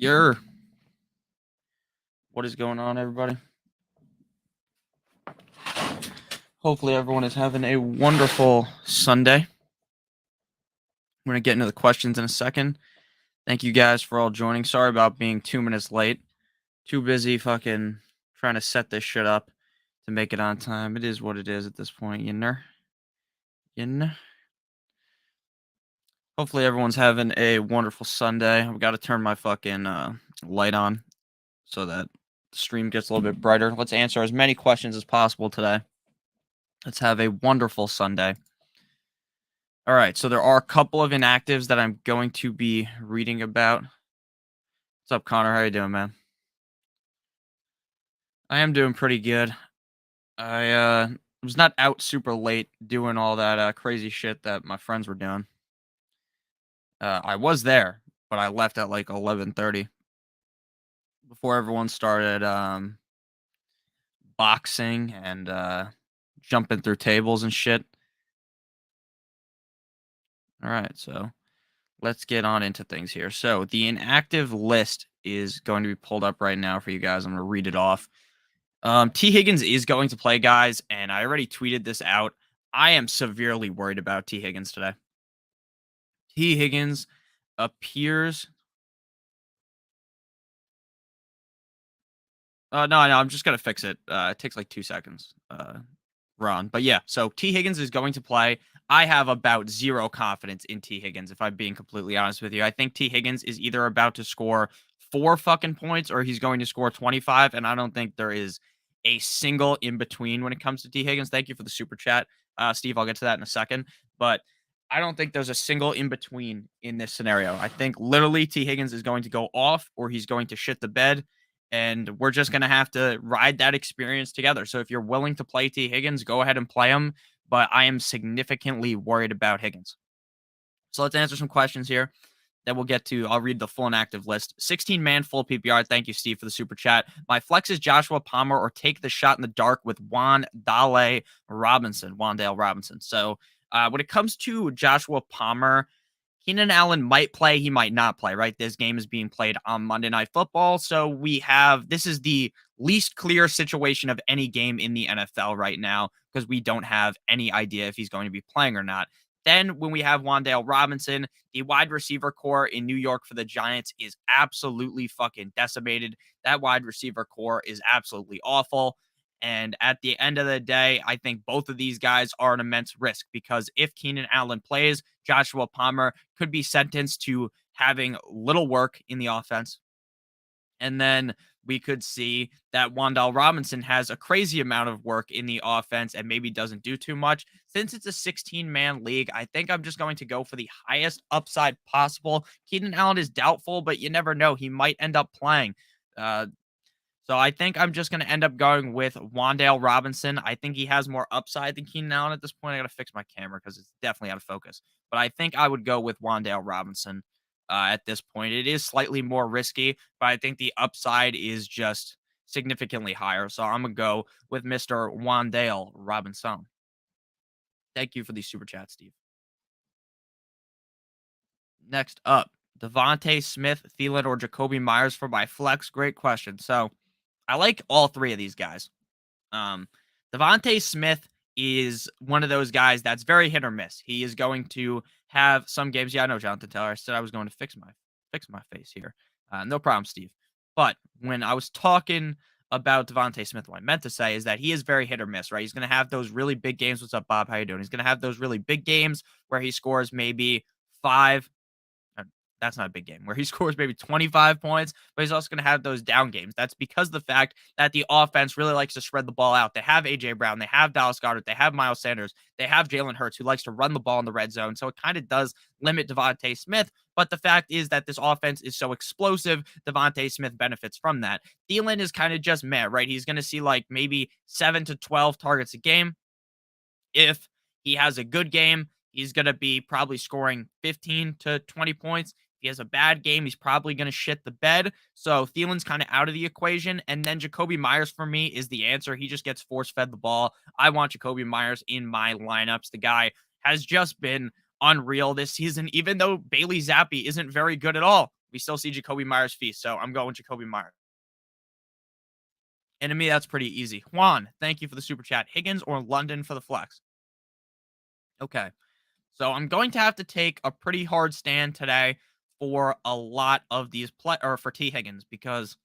Your What is going on, everybody? Hopefully everyone is having a wonderful Sunday. We're going to get into the questions in a second. Thank you guys for all joining. Sorry about being 2 minutes late. Too busy fucking trying to set this shit up to make it on time. It is what it is at this point, you know? Hopefully everyone's having a wonderful Sunday. I've got to turn my fucking light on so that the stream gets a little bit brighter. Let's answer as many questions as possible today. Let's have a wonderful Sunday. All right, so there are a couple of inactives that I'm going to be reading about. What's up, Connor? How you doing, man? I am doing pretty good. I was not out super late doing all that crazy shit that my friends were doing. I was there, but I left at like 11:30 before everyone started boxing and jumping through tables and shit. All right, so let's get on into things here. So the inactive list is going to be pulled up right now for you guys. I'm going to read it off. T. Higgins is going to play, guys, and I already tweeted this out. I am severely worried about T. Higgins today. T. Higgins appears... no, I'm just going to fix it. It takes like 2 seconds. Ron. But yeah, so T. Higgins is going to play. I have about zero confidence in T. Higgins, if I'm being completely honest with you. I think T. Higgins is either about to score 4 fucking points or he's going to score 25, and I don't think there is a single in between when it comes to T. Higgins. Thank you for the super chat, Steve. I'll get to that in a second. But I don't think there's a single in between in this scenario. I think literally T. Higgins is going to go off or he's going to shit the bed. And we're just going to have to ride that experience together. So if you're willing to play T. Higgins, go ahead and play him. But I am significantly worried about Higgins. So let's answer some questions here that we'll get to. I'll read the full inactive list. 16-man full PPR. Thank you, Steve, for the super chat. My flex is Joshua Palmer or take the shot in the dark with Wan'Dale Robinson. So when it comes to Joshua Palmer, Keenan Allen might play. He might not play, right? This game is being played on Monday Night Football. So this is the least clear situation of any game in the NFL right now because we don't have any idea if he's going to be playing or not. Then when we have Wan'Dale Robinson, the wide receiver core in New York for the Giants is absolutely fucking decimated. That wide receiver core is absolutely awful. And at the end of the day, I think both of these guys are an immense risk because if Keenan Allen plays, Joshua Palmer could be sentenced to having little work in the offense. And then we could see that Wan'Dale Robinson has a crazy amount of work in the offense and maybe doesn't do too much. Since it's a 16-man league, I think I'm just going to go for the highest upside possible. Keenan Allen is doubtful, but you never know. He might end up playing. So I think I'm just going to end up going with Wan'Dale Robinson. I think he has more upside than Keenan Allen at this point. I got to fix my camera because it's definitely out of focus. But I think I would go with Wan'Dale Robinson at this point. It is slightly more risky, but I think the upside is just significantly higher. So I'm going to go with Mr. Wan'Dale Robinson. Thank you for the super chat, Steve. Next up, Devontae Smith, Thielen, or Jacoby Myers for my flex. Great question. So I like all three of these guys. Devontae Smith is one of those guys that's very hit or miss. He is going to have some games. Yeah, I know, Jonathan Taylor. I said I was going to fix my face here. No problem, Steve. But when I was talking about Devontae Smith, what I meant to say is that he is very hit or miss, right? He's going to have those really big games. What's up, Bob? How you doing? He's going to have those really big games where he scores maybe 5. That's not a big game where he scores maybe 25 points, but he's also going to have those down games. That's because of the fact that the offense really likes to spread the ball out. They have A.J. Brown. They have Dallas Goedert. They have Miles Sanders. They have Jalen Hurts, who likes to run the ball in the red zone. So it kind of does limit Devontae Smith. But the fact is that this offense is so explosive, Devontae Smith benefits from that. Thielen is kind of just meh, right? He's going to see like maybe 7 to 12 targets a game. If he has a good game, he's going to be probably scoring 15 to 20 points. If he has a bad game, he's probably going to shit the bed. So Thielen's kind of out of the equation. And then Jacoby Myers for me is the answer. He just gets force-fed the ball. I want Jacoby Myers in my lineups. The guy has just been unreal this season, even though Bailey Zappi isn't very good at all. We still see Jacoby Myers feast, so I'm going Jacoby Myers. And to me, that's pretty easy. Juan, thank you for the super chat. Higgins or London for the flex? Okay. So I'm going to have to take a pretty hard stand today for a lot of these or for T Higgins, because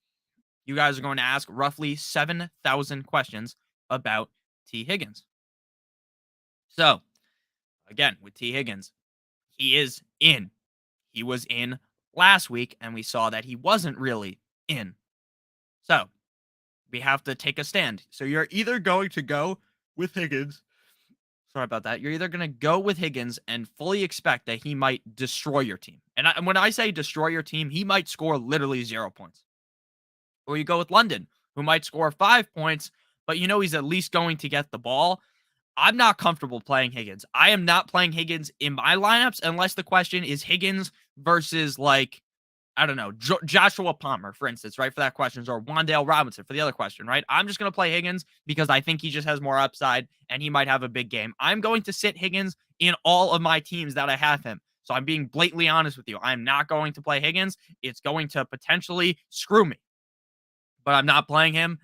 you guys are going to ask roughly 7,000 questions about T Higgins. So again, with T Higgins, he is in. He was in last week, and we saw that he wasn't really in. So we have to take a stand. So you're either going to go with Higgins. Sorry about that. You're either going to go with Higgins and fully expect that he might destroy your team. And when I say destroy your team, he might score literally 0 points. Or you go with London, who might score 5 points, but you know he's at least going to get the ball. I'm not comfortable playing Higgins. I am not playing Higgins in my lineups unless the question is Higgins versus, like, I don't know, Joshua Palmer, for instance, right? For that question, or Wan'Dale Robinson for the other question, right? I'm just going to play Higgins because I think he just has more upside and he might have a big game. I'm going to sit Higgins in all of my teams that I have him. So I'm being blatantly honest with you. I'm not going to play Higgins. It's going to potentially screw me, but I'm not playing him.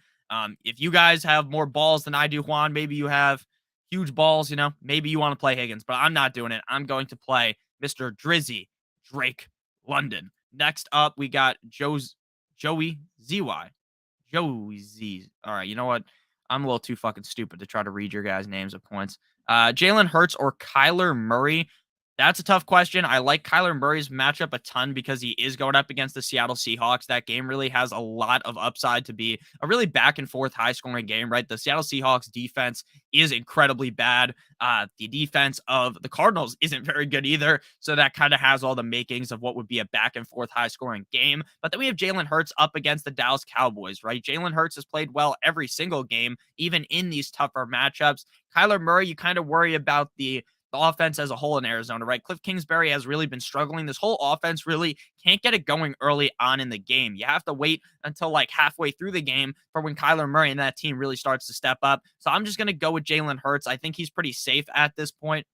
If you guys have more balls than I do, Juan, maybe you have huge balls, maybe you want to play Higgins, but I'm not doing it. I'm going to play Mr. Drizzy Drake London. Next up, we got Joey ZY. Joey Z. All right, you know what? I'm a little too fucking stupid to try to read your guys' names of points. Jalen Hurts or Kyler Murray? That's a tough question. I like Kyler Murray's matchup a ton because he is going up against the Seattle Seahawks. That game really has a lot of upside to be a really back and forth, high scoring game, right? The Seattle Seahawks defense is incredibly bad. The defense of the Cardinals isn't very good either. So that kind of has all the makings of what would be a back and forth, high scoring game. But then we have Jalen Hurts up against the Dallas Cowboys, right? Jalen Hurts has played well every single game, even in these tougher matchups. Kyler Murray, you kind of worry about the offense as a whole in Arizona, right? Cliff Kingsbury has really been struggling. This whole offense really can't get it going early on in the game. You have to wait until like halfway through the game for when Kyler Murray and that team really starts to step up. So I'm just going to go with Jalen Hurts. I think he's pretty safe at this point.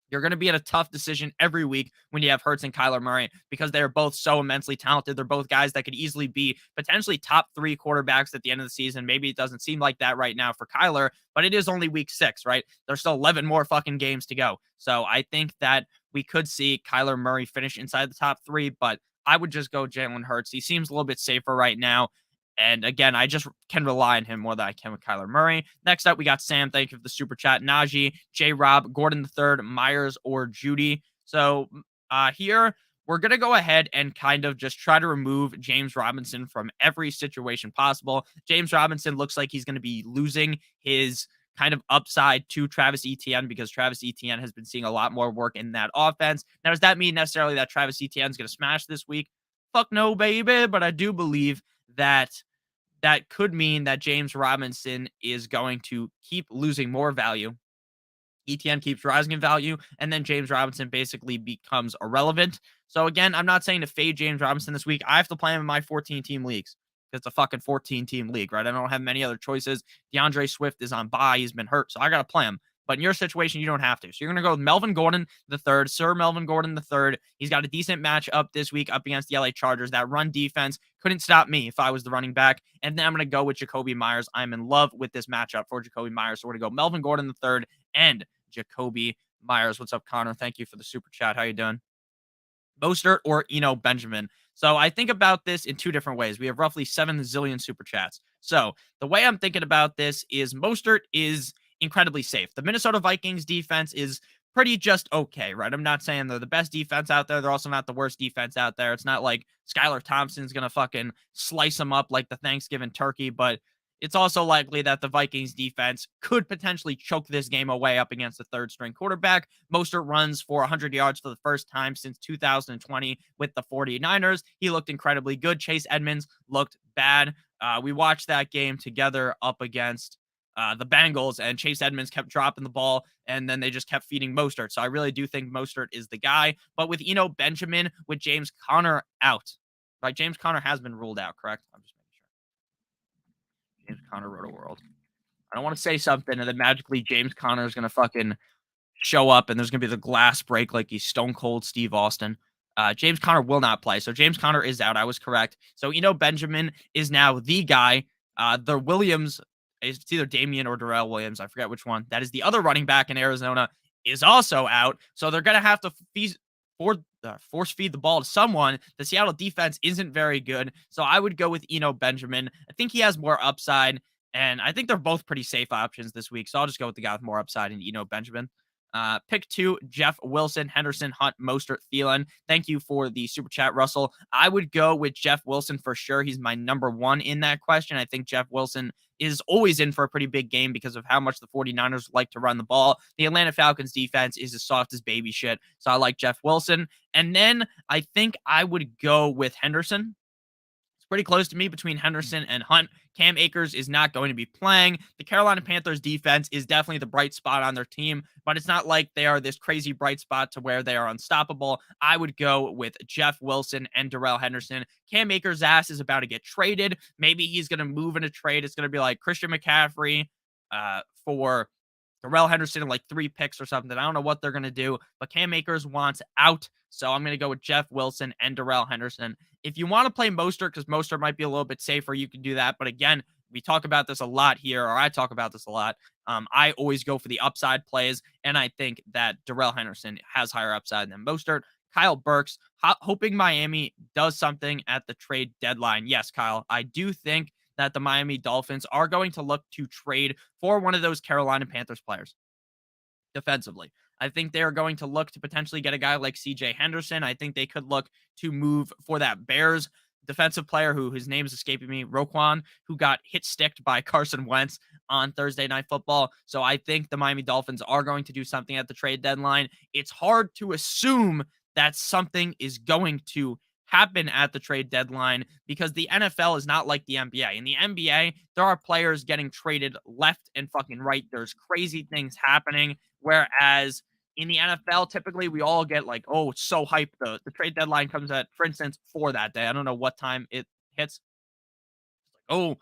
You're going to be in a tough decision every week when you have Hurts and Kyler Murray because they're both so immensely talented. They're both guys that could easily be potentially top 3 quarterbacks at the end of the season. Maybe it doesn't seem like that right now for Kyler, but it is only week 6, right? There's still 11 more fucking games to go. So I think that we could see Kyler Murray finish inside the top 3, but I would just go Jalen Hurts. He seems a little bit safer right now. And again, I just can rely on him more than I can with Kyler Murray. Next up, we got Sam. Thank you for the super chat. Najee, J. Rob, Gordon III, Myers, or Judy. So here, we're going to go ahead and kind of just try to remove James Robinson from every situation possible. James Robinson looks like he's going to be losing his kind of upside to Travis Etienne because Travis Etienne has been seeing a lot more work in that offense. Now, does that mean necessarily that Travis Etienne is going to smash this week? Fuck no, baby. But I do believe that could mean that James Robinson is going to keep losing more value. ETN keeps rising in value, and then James Robinson basically becomes irrelevant. So again, I'm not saying to fade James Robinson this week. I have to play him in my 14-team leagues. It's a fucking 14-team league, right? I don't have many other choices. DeAndre Swift is on bye. He's been hurt, so I got to play him. But in your situation, you don't have to. So you're going to go with Melvin Gordon the third, Sir Melvin Gordon the third. He's got a decent match up this week up against the LA Chargers. That run defense couldn't stop me if I was the running back. And then I'm going to go with Jacoby Myers. I'm in love with this matchup for Jacoby Myers. So we're going to go Melvin Gordon the third and Jacoby Myers. What's up, Connor? Thank you for the super chat. How you doing? Mostert or Benjamin. So I think about this in 2 different ways. We have roughly 7 zillion super chats. So the way I'm thinking about this is Mostert is incredibly safe. The Minnesota Vikings defense is pretty just okay, right? I'm not saying they're the best defense out there. They're also not the worst defense out there. It's not like Skylar Thompson's going to fucking slice them up like the Thanksgiving turkey, but it's also likely that the Vikings defense could potentially choke this game away up against the third string quarterback. Mostert runs for 100 yards for the first time since 2020 with the 49ers. He looked incredibly good. Chase Edmonds looked bad. We watched that game together up against the Bengals, and Chase Edmonds kept dropping the ball, and then they just kept feeding Mostert. So I really do think Mostert is the guy. But with Benjamin, with James Conner out, right? James Conner has been ruled out, correct? I'm just making sure. James Conner wrote a world. I don't want to say something, and then magically James Conner is going to fucking show up, and there's going to be the glass break like he's Stone Cold Steve Austin. James Conner will not play. So James Conner is out. I was correct. So Benjamin is now the guy. The Williams, it's either Damian or Darrell Williams. I forget which one. That is the other running back in Arizona, is also out. So they're going to have to force feed the ball to someone. The Seattle defense isn't very good. So I would go with Benjamin. I think he has more upside. And I think they're both pretty safe options this week. So I'll just go with the guy with more upside in Benjamin. Pick 2, Jeff Wilson, Henderson, Hunt, Mostert, Thielen. Thank you for the super chat, Russell. I would go with Jeff Wilson for sure. He's my number 1 in that question. I think Jeff Wilson is always in for a pretty big game because of how much the 49ers like to run the ball. The Atlanta Falcons defense is as soft as baby shit. So I like Jeff Wilson. And then I think I would go with Henderson. Pretty close to me between Henderson and Hunt. Cam Akers is not going to be playing. The Carolina Panthers defense is definitely the bright spot on their team, but it's not like they are this crazy bright spot to where they are unstoppable. I would go with Jeff Wilson and Darrell Henderson. Cam Akers' ass is about to get traded. Maybe he's going to move in a trade. It's going to be like Christian McCaffrey for Darrell Henderson and like 3 picks or something. I don't know what they're going to do, but Cam Akers wants out. So I'm going to go with Jeff Wilson and Darrell Henderson. If you want to play Mostert, because Mostert might be a little bit safer, you can do that. But again, we talk about this a lot here, or I talk about this a lot. I always go for the upside plays, and I think that Darrell Henderson has higher upside than Mostert. Kyle Burks, hoping Miami does something at the trade deadline. Yes, Kyle, I do think that the Miami Dolphins are going to look to trade for one of those Carolina Panthers players defensively. I think they're going to look to potentially get a guy like CJ Henderson. I think they could look to move for that Bears defensive player who his name is escaping me, Roquan, who got hit sticked by Carson Wentz on Thursday Night Football. So I think the Miami Dolphins are going to do something at the trade deadline. It's hard to assume that something is going to happen at the trade deadline because the NFL is not like the NBA. In the NBA, there are players getting traded left and fucking right. There's crazy things happening. Whereas in the NFL, typically we all get like, oh, it's so hyped. The trade deadline comes at, for instance, for that day. I don't know what time it hits. Oh,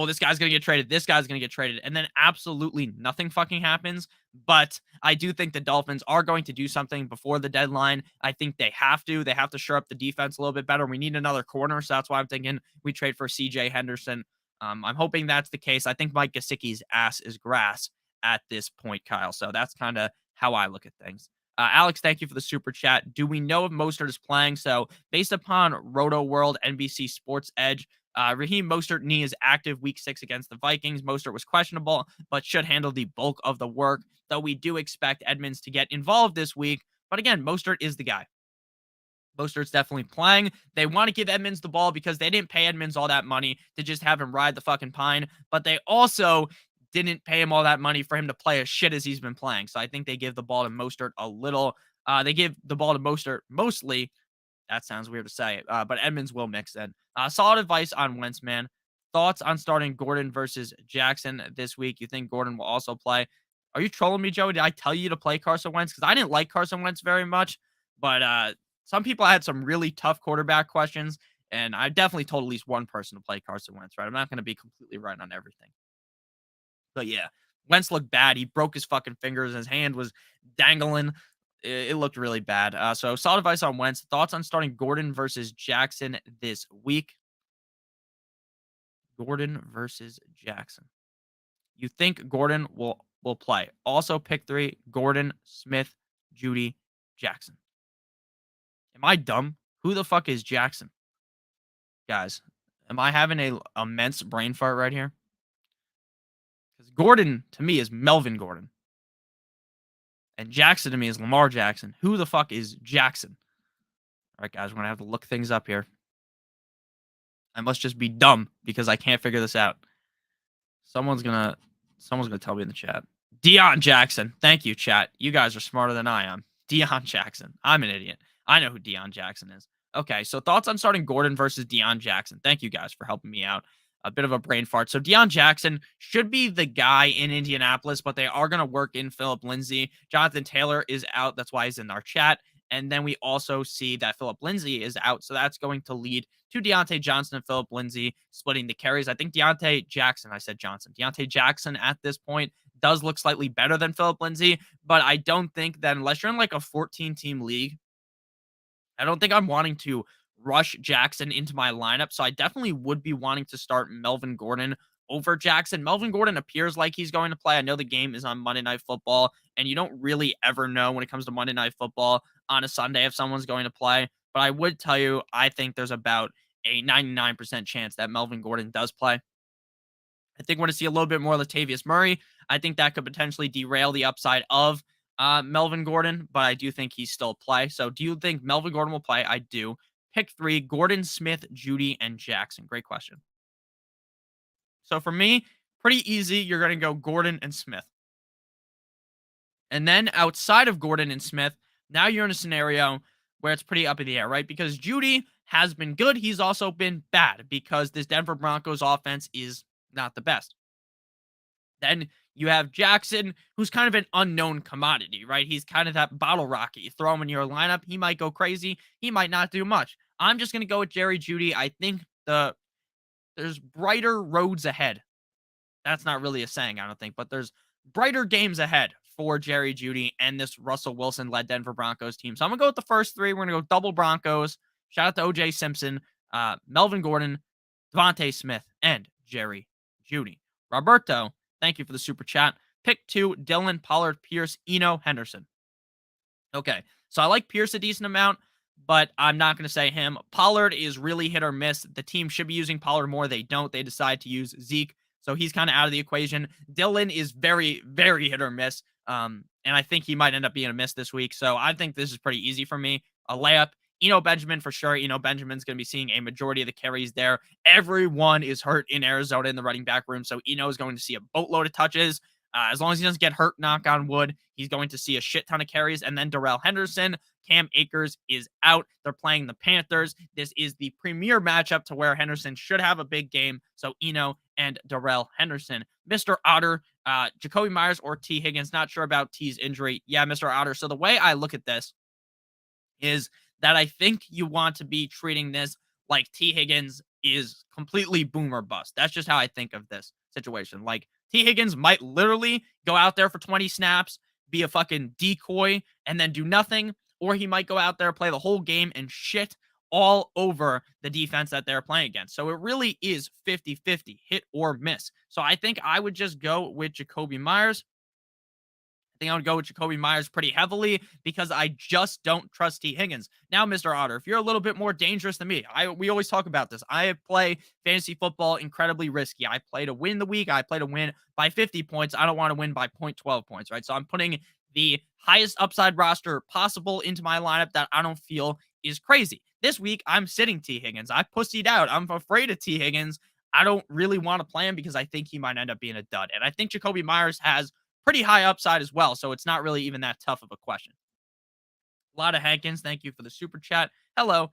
this guy's going to get traded. This guy's going to get traded. And then absolutely nothing fucking happens. But I do think the Dolphins are going to do something before the deadline. I think they have to. They have to shore up the defense a little bit better. We need another corner. So that's why I'm thinking we trade for CJ Henderson. I'm hoping that's the case. I think Mike Gesicki's ass is grass at this point, Kyle. So that's kind of how I look at things. Alex, thank you for the super chat. Do we know if Mostert is playing? So based upon Roto World, NBC Sports Edge, Raheem Mostert knee is active week 6 against the Vikings. Mostert was questionable, but should handle the bulk of the work, though we do expect Edmonds to get involved this week. But again, Mostert is the guy. Mostert's definitely playing. They want to give Edmonds the ball because they didn't pay Edmonds all that money to just have him ride the fucking pine, but they also didn't pay him all that money for him to play as shit as he's been playing. So I think they give the ball to Mostert a little. They give the ball to Mostert mostly. That sounds weird to say, but Edmonds will mix in. Solid advice on Wentz, man. Thoughts on starting Gordon versus Jackson this week? You think Gordon will also play? Are you trolling me, Joey? Did I tell you to play Carson Wentz? Because I didn't like Carson Wentz very much, but some people had some really tough quarterback questions, and I definitely told at least one person to play Carson Wentz, right? I'm not going to be completely right on everything. But yeah, Wentz looked bad. He broke his fucking fingers. His hand was dangling. It looked really bad. So solid advice on Wentz. Thoughts on starting Gordon versus Jackson this week? Gordon versus Jackson. You think Gordon will play. Also pick 3, Gordon, Smith, Judy, Jackson. Am I dumb? Who the fuck is Jackson? Guys, am I having a immense brain fart right here? Because Gordon, to me, is Melvin Gordon. And Jackson, to me, is Lamar Jackson. Who the fuck is Jackson? All right, guys, we're going to have to look things up here. I must just be dumb because I can't figure this out. Someone's gonna tell me in the chat. Deion Jackson. Thank you, chat. You guys are smarter than I am. Deion Jackson. I'm an idiot. I know who Deion Jackson is. Okay, so thoughts on starting Gordon versus Deion Jackson. Thank you guys for helping me out. A bit of a brain fart. So Deion Jackson should be the guy in Indianapolis, but they are going to work in Philip Lindsay. Jonathan Taylor is out. That's why he's in our chat. And then we also see that Philip Lindsay is out. So that's going to lead to Deontay Johnson and Philip Lindsay splitting the carries. I think Deontay Jackson at this point does look slightly better than Philip Lindsay, but I don't think that unless you're in like a 14-team league, I don't think I'm wanting to rush Jackson into my lineup, so I definitely would be wanting to start Melvin Gordon over Jackson. Melvin Gordon appears like he's going to play. I know the game is on Monday Night Football, and you don't really ever know when it comes to Monday Night Football on a Sunday if someone's going to play. But I would tell you, I think there's about a 99% chance that Melvin Gordon does play. I think we're going to see a little bit more Latavius Murray. I think that could potentially derail the upside of Melvin Gordon, but I do think he's still play. So do you think Melvin Gordon will play? I do. Pick three: Gordon, Smith, Judy, and Jackson. Great question. So for me, pretty easy. You're going to go Gordon and Smith. And then outside of Gordon and Smith, now you're in a scenario where it's pretty up in the air, right? Because Judy has been good. He's also been bad because this Denver Broncos offense is not the best. Then you have Jackson, who's kind of an unknown commodity, right? He's kind of that bottle rocket. You throw him in your lineup, he might go crazy. He might not do much. I'm just going to go with Jerry Judy. I think there's brighter roads ahead. That's not really a saying, I don't think, but there's brighter games ahead for Jerry Judy and this Russell Wilson led Denver Broncos team. So I'm gonna go with the first three. We're gonna go double Broncos. Shout out to OJ Simpson, Melvin Gordon, Devontae Smith, and Jerry Judy. Roberto, thank you for the super chat. Pick two: Dylan, Pollard, Pierce, Eno, Henderson. Okay, so I like Pierce a decent amount, but I'm not going to say him. Pollard is really hit or miss. The team should be using Pollard more. They don't. They decide to use Zeke, so he's kind of out of the equation. Dylan is very, very hit or miss, and I think he might end up being a miss this week. So I think this is pretty easy for me. A layup. Benjamin for sure. Benjamin's going to be seeing a majority of the carries there. Everyone is hurt in Arizona in the running back room, so is going to see a boatload of touches. As long as he doesn't get hurt, knock on wood, he's going to see a shit ton of carries. And then Darrell Henderson, Cam Akers is out. They're playing the Panthers. This is the premier matchup to where Henderson should have a big game. So and Darrell Henderson. Mr. Otter, Jacoby Myers or T. Higgins. Not sure about T's injury. Yeah, Mr. Otter. So the way I look at this is that I think you want to be treating this like T. Higgins is completely boom or bust. That's just how I think of this situation. Like, T. Higgins might literally go out there for 20 snaps, be a fucking decoy, and then do nothing. Or he might go out there, play the whole game, and shit all over the defense that they're playing against. So it really is 50-50, hit or miss. So I think I would just go with Jacoby Myers. I think I would go with Jacoby Myers pretty heavily because I just don't trust T. Higgins. Now, Mr. Otter, if you're a little bit more dangerous than me, we always talk about this. I play fantasy football incredibly risky. I play to win the week. I play to win by 50 points. I don't want to win by 0.12 points, right? So I'm putting the highest upside roster possible into my lineup that I don't feel is crazy. This week, I'm sitting T. Higgins. I pussied out. I'm afraid of T. Higgins. I don't really want to play him because I think he might end up being a dud. And I think Jacoby Myers has pretty high upside as well. So it's not really even that tough of a question. A lot of Hankins, thank you for the super chat. Hello,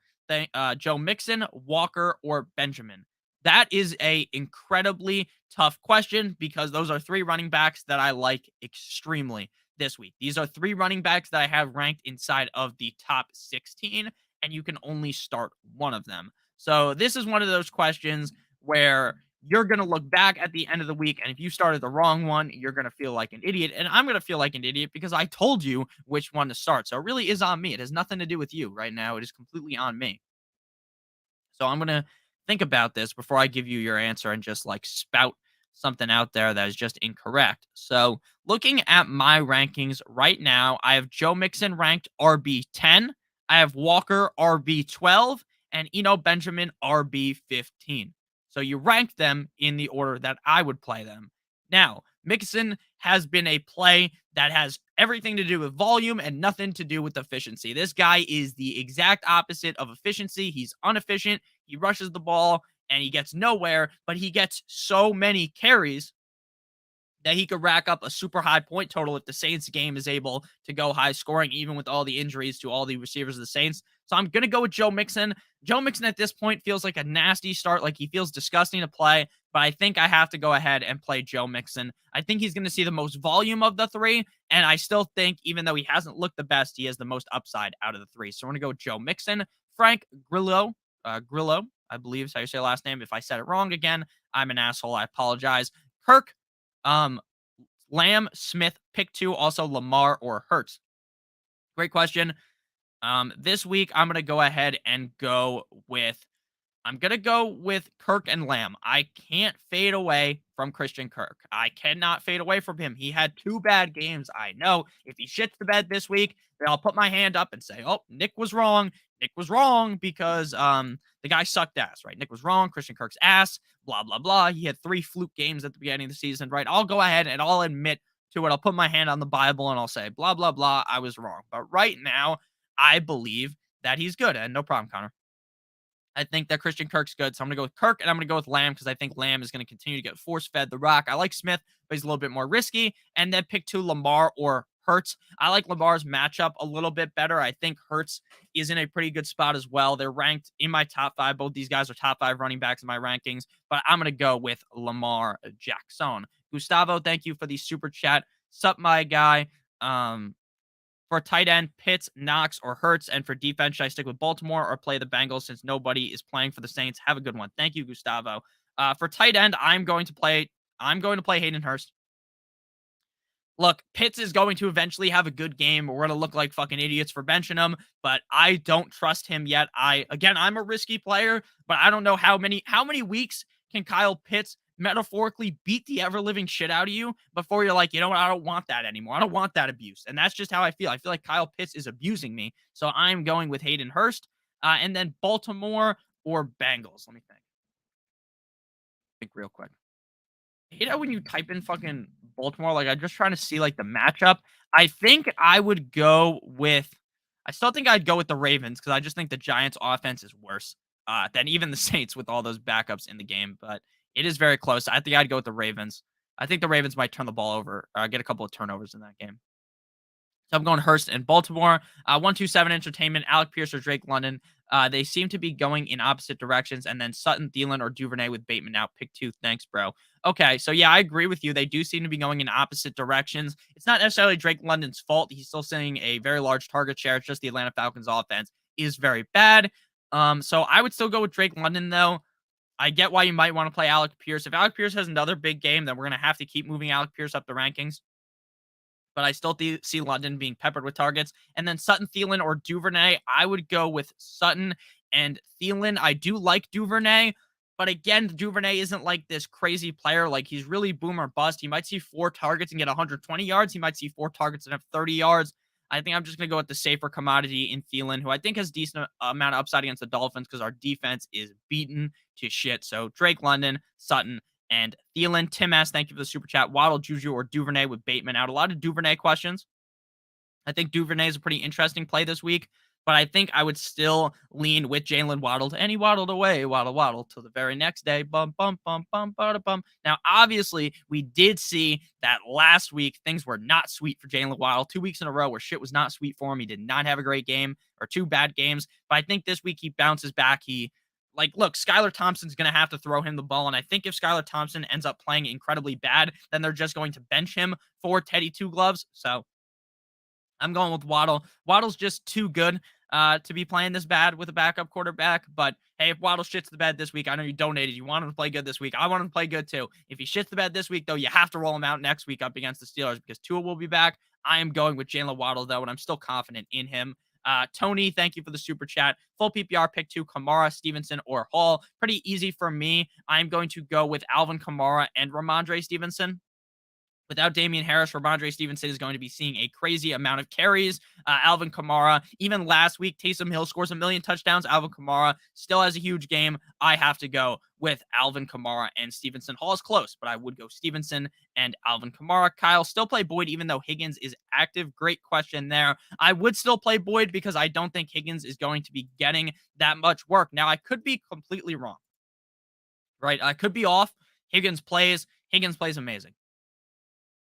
Joe Mixon, Walker, or Benjamin. That is a incredibly tough question because those are three running backs that I like extremely this week. These are three running backs that I have ranked inside of the top 16, and you can only start one of them. So this is one of those questions where you're going to look back at the end of the week, and if you started the wrong one, you're going to feel like an idiot, and I'm going to feel like an idiot because I told you which one to start. So it really is on me. It has nothing to do with you right now. It is completely on me. So I'm going to think about this before I give you your answer and just like spout something out there that is just incorrect. So looking at my rankings right now, I have Joe Mixon ranked RB10. I have Walker RB12 and Benjamin RB15. So you rank them in the order that I would play them. Now, Mixon has been a play that has everything to do with volume and nothing to do with efficiency. This guy is the exact opposite of efficiency. He's inefficient. He rushes the ball and he gets nowhere, but he gets so many carries that he could rack up a super high point total if the Saints game is able to go high scoring, even with all the injuries to all the receivers of the Saints. So I'm going to go with Joe Mixon. Joe Mixon at this point feels like a nasty start, like he feels disgusting to play, but I think I have to go ahead and play Joe Mixon. I think he's going to see the most volume of the three, and I still think, even though he hasn't looked the best, he has the most upside out of the three. So we're going to go with Joe Mixon. Frank Grillo, I believe is how you say last name. If I said it wrong again, I'm an asshole. I apologize. Kirk, Lamb, Smith, pick two, also Lamar or Hurts. Great question. This week I'm gonna go ahead and I'm going to go with Kirk and Lamb. I can't fade away from Christian Kirk. I cannot fade away from him. He had 2 bad games. I know if he shits the bed this week, then I'll put my hand up and say, "Oh, Nick was wrong. Nick was wrong because the guy sucked ass, right? Nick was wrong. Christian Kirk's ass, blah blah blah. He had 3 fluke games at the beginning of the season, right? I'll go ahead and I'll admit to it. I'll put my hand on the Bible and I'll say, blah blah blah, I was wrong. But right now, I believe that he's good, and no problem, Connor. I think that Christian Kirk's good. So I'm going to go with Kirk and I'm going to go with Lamb because I think Lamb is going to continue to get force fed the rock. I like Smith, but he's a little bit more risky. And then pick 2, Lamar or Hurts. I like Lamar's matchup a little bit better. I think Hurts is in a pretty good spot as well. They're ranked in my top 5. Both these guys are top 5 running backs in my rankings, but I'm going to go with Lamar Jackson. Gustavo, thank you for the super chat. Sup, my guy. For tight end, Pitts, Knox, or Hurts. And for defense, should I stick with Baltimore or play the Bengals since nobody is playing for the Saints? Have a good one. Thank you, Gustavo. For tight end, I'm going to play Hayden Hurst. Look, Pitts is going to eventually have a good game. We're going to look like fucking idiots for benching him, but I don't trust him yet. I'm a risky player, but I don't know how many weeks can Kyle Pitts metaphorically beat the ever living shit out of you before you're like, you know what? I don't want that anymore. I don't want that abuse. And that's just how I feel. I feel like Kyle Pitts is abusing me. So I'm going with Hayden Hurst. And then Baltimore or Bengals. Let me think real quick. I hate how when you type in fucking Baltimore, like I'm just trying to see like the matchup. I think I would go with I still think I'd go with the Ravens because I just think the Giants offense is worse than even the Saints with all those backups in the game. But it is very close. I think I'd go with the Ravens. I think the Ravens might turn the ball over, get a couple of turnovers in that game. So I'm going Hurst and Baltimore. 127 Entertainment, Alec Pierce or Drake London. They seem to be going in opposite directions. And then Sutton, Thielen, or Duvernay with Bateman out. Pick 2. Thanks, bro. Okay, so yeah, I agree with you. They do seem to be going in opposite directions. It's not necessarily Drake London's fault. He's still seeing a very large target share. It's just the Atlanta Falcons offense is very bad. So I would still go with Drake London, though. I get why you might want to play Alec Pierce. If Alec Pierce has another big game, then we're going to have to keep moving Alec Pierce up the rankings, but I still see London being peppered with targets. And then Sutton, Thielen, or Duvernay. I would go with Sutton and Thielen. I do like Duvernay, but again, Duvernay isn't like this crazy player. Like he's really boom or bust. He might see 4 targets and get 120 yards. He might see 4 targets and have 30 yards. I think I'm just going to go with the safer commodity in Thielen, who I think has decent amount of upside against the Dolphins because our defense is beaten to shit. So Drake London, Sutton, and Thielen. Tim asks, thank you for the super chat. Waddle, Juju, or Duvernay with Bateman out. A lot of Duvernay questions. I think Duvernay is a pretty interesting play this week, but I think I would still lean with Jalen Waddle. And he waddled away, waddle, till the very next day. Bum, bum, bum, bum, bada, bum. Now, obviously, we did see that last week things were not sweet for Jalen Waddle. 2 weeks in a row where shit was not sweet for him. He did not have a great game or 2 bad games, but I think this week he bounces back. Look, Skylar Thompson's going to have to throw him the ball. And I think if Skylar Thompson ends up playing incredibly bad, then they're just going to bench him for Teddy Two Gloves. So I'm going with Waddle. Waddle's just too good to be playing this bad with a backup quarterback. But hey, if Waddle shits the bed this week, I know you donated. You want him to play good this week. I want him to play good too. If he shits the bed this week, though, you have to roll him out next week up against the Steelers because Tua will be back. I am going with Jalen Waddle, though, and I'm still confident in him. Tony, thank you for the super chat. Full PPR pick 2, Kamara, Stevenson, or Hall. Pretty easy for me. I'm going to go with Alvin Kamara and Ramondre Stevenson. Without Damian Harris, Ramondre Stevenson is going to be seeing a crazy amount of carries. Alvin Kamara, even last week, Taysom Hill scores 1,000,000 touchdowns. Alvin Kamara still has a huge game. I have to go with Alvin Kamara and Stevenson. Hall is close, but I would go Stevenson and Alvin Kamara. Kyle, still play Boyd even though Higgins is active? Great question there. I would still play Boyd because I don't think Higgins is going to be getting that much work. Now, I could be completely wrong, right? I could be off. Higgins plays amazing.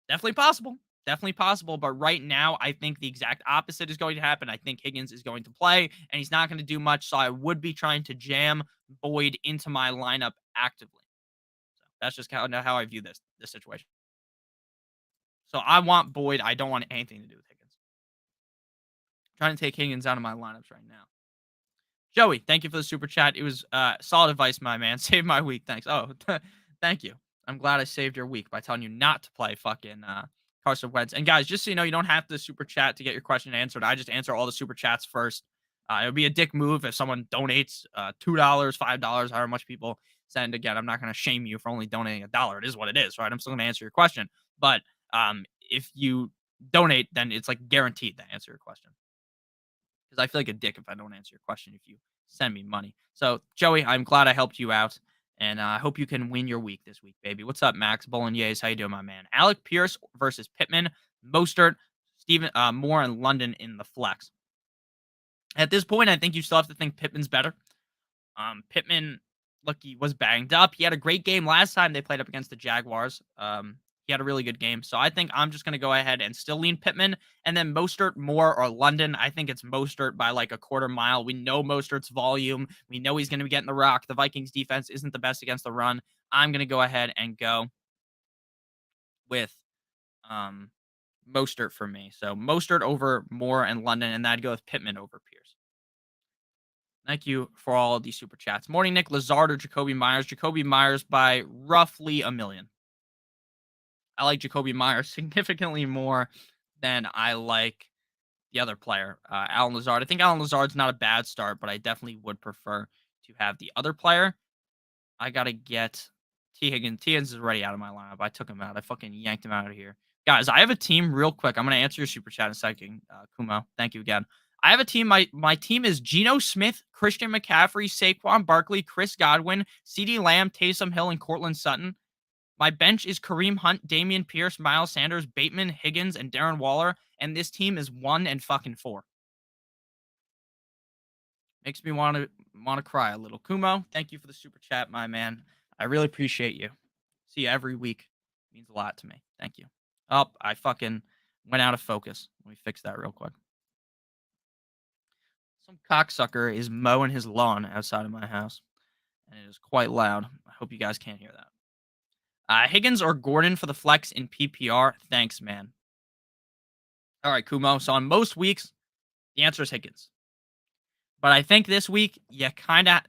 Definitely possible. Definitely possible. But right now, I think the exact opposite is going to happen. I think Higgins is going to play, and he's not going to do much. So I would be trying to jam Boyd into my lineup actively. So that's just how I view this situation. So I want Boyd. I don't want anything to do with Higgins. I'm trying to take Higgins out of my lineups right now. Joey, thank you for the super chat. It was solid advice, my man. Saved my week. Thanks. Oh, thank you. I'm glad I saved your week by telling you not to play fucking Carson Wentz. And guys, just so you know, you don't have to super chat to get your question answered. I just answer all the super chats first. It would be a dick move if someone donates $2, $5, however much people send. Again, I'm not going to shame you for only donating $1. It is what it is, right? I'm still going to answer your question. But if you donate, then it's like guaranteed to answer your question. Because I feel like a dick if I don't answer your question if you send me money. So, Joey, I'm glad I helped you out. And I hope you can win your week this week, baby. What's up, Max Bolognese? How you doing, my man? Alec Pierce versus Pittman, Mostert, Stephen Moore, and London in the flex. At this point, I think you still have to think Pittman's better. Pittman, look, he was banged up. He had a great game last time they played up against the Jaguars. He had a really good game. So I think I'm just going to go ahead and still lean Pittman. And then Mostert, Moore, or London. I think it's Mostert by like a quarter mile. We know Mostert's volume. We know he's going to be getting the rock. The Vikings defense isn't the best against the run. I'm going to go ahead and go with Mostert for me. So Mostert over Moore and London, and then I'd go with Pittman over Pierce. Thank you for all of these super chats. Morning, Nick Lazard or Jacoby Myers. Jacoby Myers by roughly a million. I like Jacoby Myers significantly more than I like the other player, Alan Lazard. I think Alan Lazard's not a bad start, but I definitely would prefer to have the other player. I got to get T. Higgins. T. Higgins is already out of my lineup. I took him out. I fucking yanked him out of here. Guys, I have a team real quick. I'm going to answer your super chat in a second, Kumo. Thank you again. I have a team. My team is Geno Smith, Christian McCaffrey, Saquon Barkley, Chris Godwin, CeeDee Lamb, Taysom Hill, and Cortland Sutton. My bench is Kareem Hunt, Damian Pierce, Miles Sanders, Bateman, Higgins, and Darren Waller. And this team is 1-4. Makes me want to cry a little. Kumo, thank you for the super chat, my man. I really appreciate you. See you every week. It means a lot to me. Thank you. Oh, I fucking went out of focus. Let me fix that real quick. Some cocksucker is mowing his lawn outside of my house, and it is quite loud. I hope you guys can't hear that. Higgins or Gordon for the flex in PPR? Thanks, man. All right, Kumo. So on most weeks, the answer is Higgins. But I think this week, you kind of...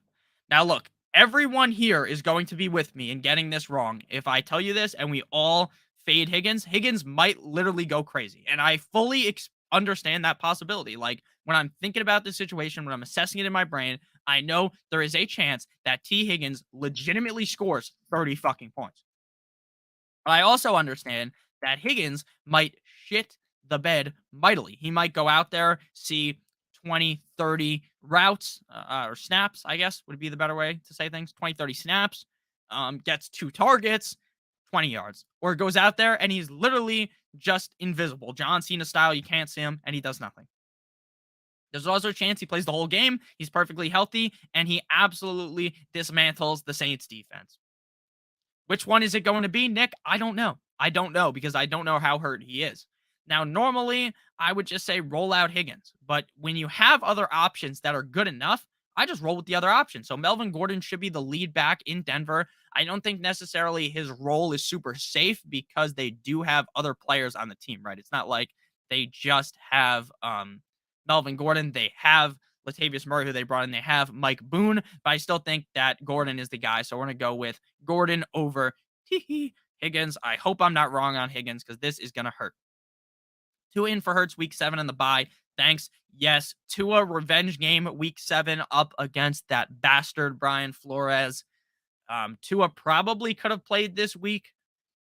Now, look, everyone here is going to be with me in getting this wrong. If I tell you this and we all fade Higgins, Higgins might literally go crazy. And I fully understand that possibility. Like, when I'm thinking about this situation, when I'm assessing it in my brain, I know there is a chance that T. Higgins legitimately scores 30 fucking points. But I also understand that Higgins might shit the bed mightily. He might go out there, see 20, 30 routes or snaps, I guess would be the better way to say things. 20, 30 snaps, gets 2 targets, 20 yards. Or goes out there and he's literally just invisible. John Cena style, you can't see him, and he does nothing. There's also a chance he plays the whole game. He's perfectly healthy, and he absolutely dismantles the Saints defense. Which one is it going to be, Nick? I don't know. I don't know because I don't know how hurt he is. Now, normally, I would just say roll out Higgins. But when you have other options that are good enough, I just roll with the other option. So Melvin Gordon should be the lead back in Denver. I don't think necessarily his role is super safe because they do have other players on the team, right? It's not like they just have Melvin Gordon. They have Latavius Murray, who they brought in. They have Mike Boone, but I still think that Gordon is the guy. So we're going to go with Gordon over Higgins. I hope I'm not wrong on Higgins because this is going to hurt. Tua in for Hurts week 7 on the bye. Thanks. Yes, Tua revenge game week 7 up against that bastard Brian Flores. Tua probably could have played this week.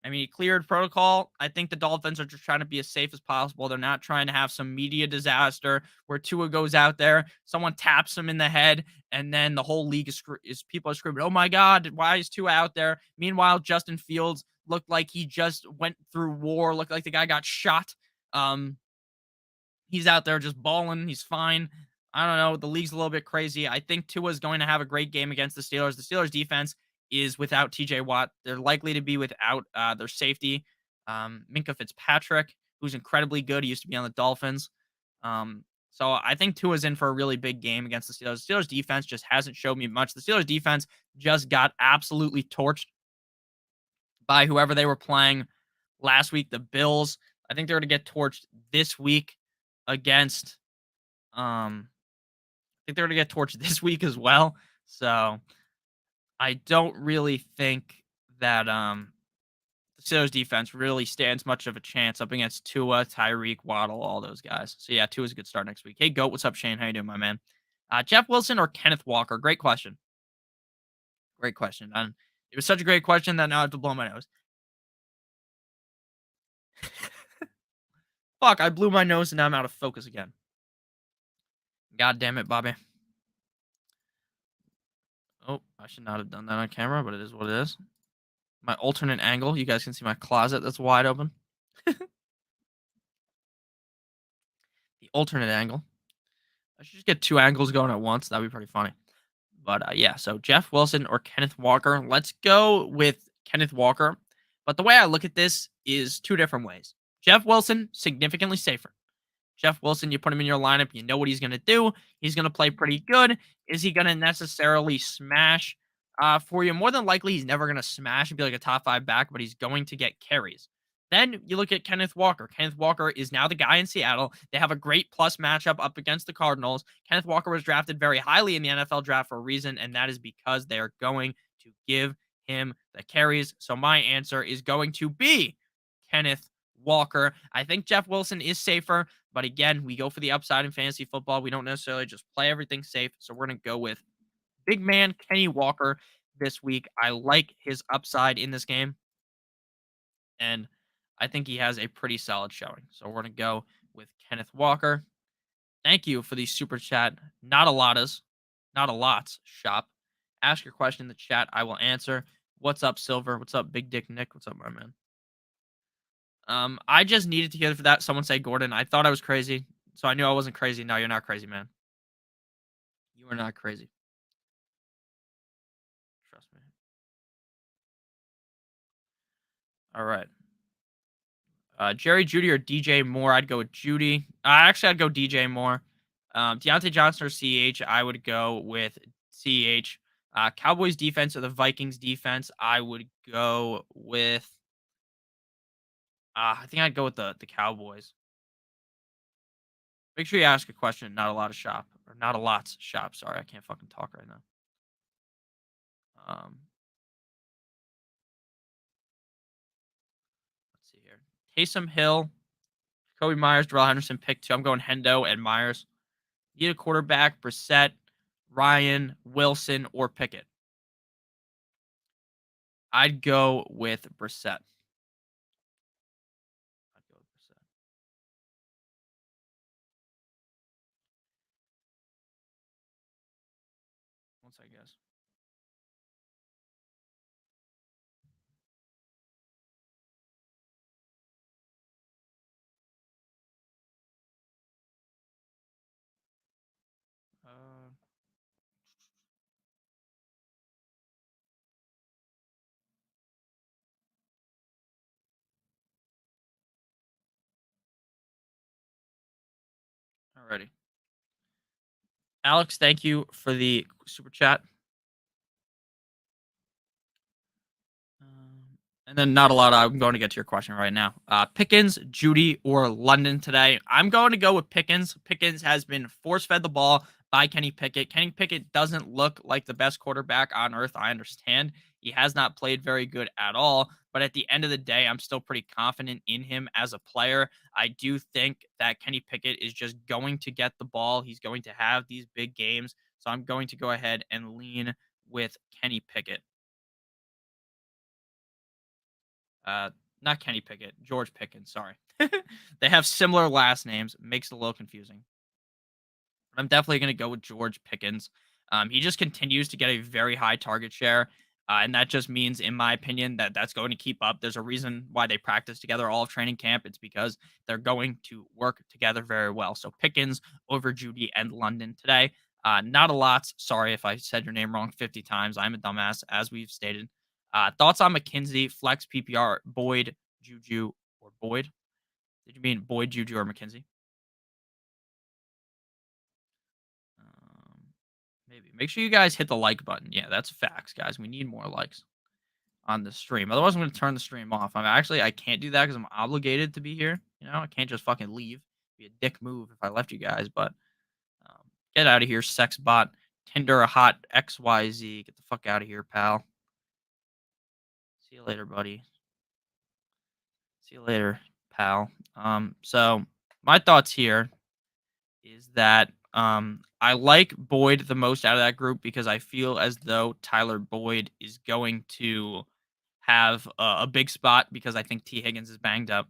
I mean, he cleared protocol. I think the Dolphins are just trying to be as safe as possible. They're not trying to have some media disaster where Tua goes out there, someone taps him in the head, and then the whole league is people are screaming, "Oh my God, why is Tua out there?" Meanwhile, Justin Fields looked like he just went through war, looked like the guy got shot. He's out there just balling. He's fine. I don't know. The league's a little bit crazy. I think Tua's going to have a great game against the Steelers. The Steelers defense is without TJ Watt. They're likely to be without their safety, Minka Fitzpatrick, who's incredibly good. He used to be on the Dolphins. So I think Tua's in for a really big game against the Steelers. The Steelers defense just hasn't showed me much. The Steelers defense just got absolutely torched by whoever they were playing last week, the Bills. I think they're going to get torched this week against I think they're going to get torched this week as well. So I don't really think that the Steelers defense really stands much of a chance up against Tua, Tyreek, Waddle, all those guys. So yeah, Tua's a good start next week. Hey, Goat, what's up, Shane? How you doing, my man? Jeff Wilson or Kenneth Walker? Great question. Great question. And it was such a great question that now I have to blow my nose. Fuck, I blew my nose and now I'm out of focus again. God damn it, Bobby. Oh, I should not have done that on camera, but it is what it is. My alternate angle. You guys can see my closet that's wide open. The alternate angle. I should just get two angles going at once. That'd be pretty funny. But yeah, so Jeff Wilson or Kenneth Walker. Let's go with Kenneth Walker. But the way I look at this is two different ways. Jeff Wilson, significantly safer. Jeff Wilson, you put him in your lineup, you know what he's going to do. He's going to play pretty good. Is he going to necessarily smash for you? More than likely, he's never going to smash and be like a top five back, but he's going to get carries. Then you look at Kenneth Walker. Kenneth Walker is now the guy in Seattle. They have a great plus matchup up against the Cardinals. Kenneth Walker was drafted very highly in the NFL draft for a reason, and that is because they are going to give him the carries. So my answer is going to be Kenneth Walker. I think Jeff Wilson is safer, but again, we go for the upside in fantasy football. We don't necessarily just play everything safe. So we're going to go with big man Kenny Walker this week. I like his upside in this game, and I think he has a pretty solid showing. So we're going to go with Kenneth Walker. Thank you for the super chat. Not a lotas, not a lots shop. Ask your question in the chat. I will answer. What's up, Silver? What's up, Big Dick Nick? What's up, my man? I just needed to hear for that. Someone say Gordon. I thought I was crazy, so I knew I wasn't crazy. No, you're not crazy, man. You are not crazy. Trust me. All right. Jerry Judy or DJ Moore? I'd go with Judy. Actually, I'd go DJ Moore. Deontay Johnson or CH? I would go with CH. Cowboys defense or the Vikings defense? I would go with. I think I'd go with the Cowboys. Make sure you ask a question. Not a lot of shop or not a lots shop. Sorry, I can't fucking talk right now. Let's see here. Taysom Hill, Kobe Myers, Darrell Henderson, pick two. I'm going Hendo and Myers. Need a quarterback, Brissett, Ryan, Wilson, or Pickett. I'd go with Brissett. I'd go with Brissett. Once I guess. Uh, Alrighty. Alex, thank you for the super chat. And then not a lot. I'm going to get to your question right now. Pickens, Judy, or London today? I'm going to go with Pickens. Pickens has been force-fed the ball by Kenny Pickett. Kenny Pickett doesn't look like the best quarterback on earth. I understand. He has not played very good at all. But at the end of the day, I'm still pretty confident in him as a player. I do think that Kenny Pickett is just going to get the ball. He's going to have these big games. So I'm going to go ahead and lean with Kenny Pickett. Not Kenny Pickett, George Pickens. Sorry, they have similar last names. Makes it a little confusing. But I'm definitely going to go with George Pickens. He just continues to get a very high target share, and that just means, in my opinion, that that's going to keep up. There's a reason why they practice together all of training camp. It's because they're going to work together very well. So Pickens over Judy and London today. Not a lot. Sorry if I said your name wrong 50 times. I'm a dumbass, as we've stated. Thoughts on McKinsey, flex PPR, Boyd, Juju, or Boyd? Did you mean Boyd, Juju, or McKinsey? Maybe. Make sure you guys hit the like button. Yeah, that's facts, guys. We need more likes on the stream. Otherwise, I'm going to turn the stream off. I can't do that because I'm obligated to be here. You know, I can't just fucking leave. It'd be a dick move if I left you guys. But get out of here, sex bot. Tinder a hot XYZ. Get the fuck out of here, pal. See you later, buddy. See you later, pal. So my thoughts here is that I like Boyd the most out of that group because I feel as though Tyler Boyd is going to have a big spot because I think T. Higgins is banged up.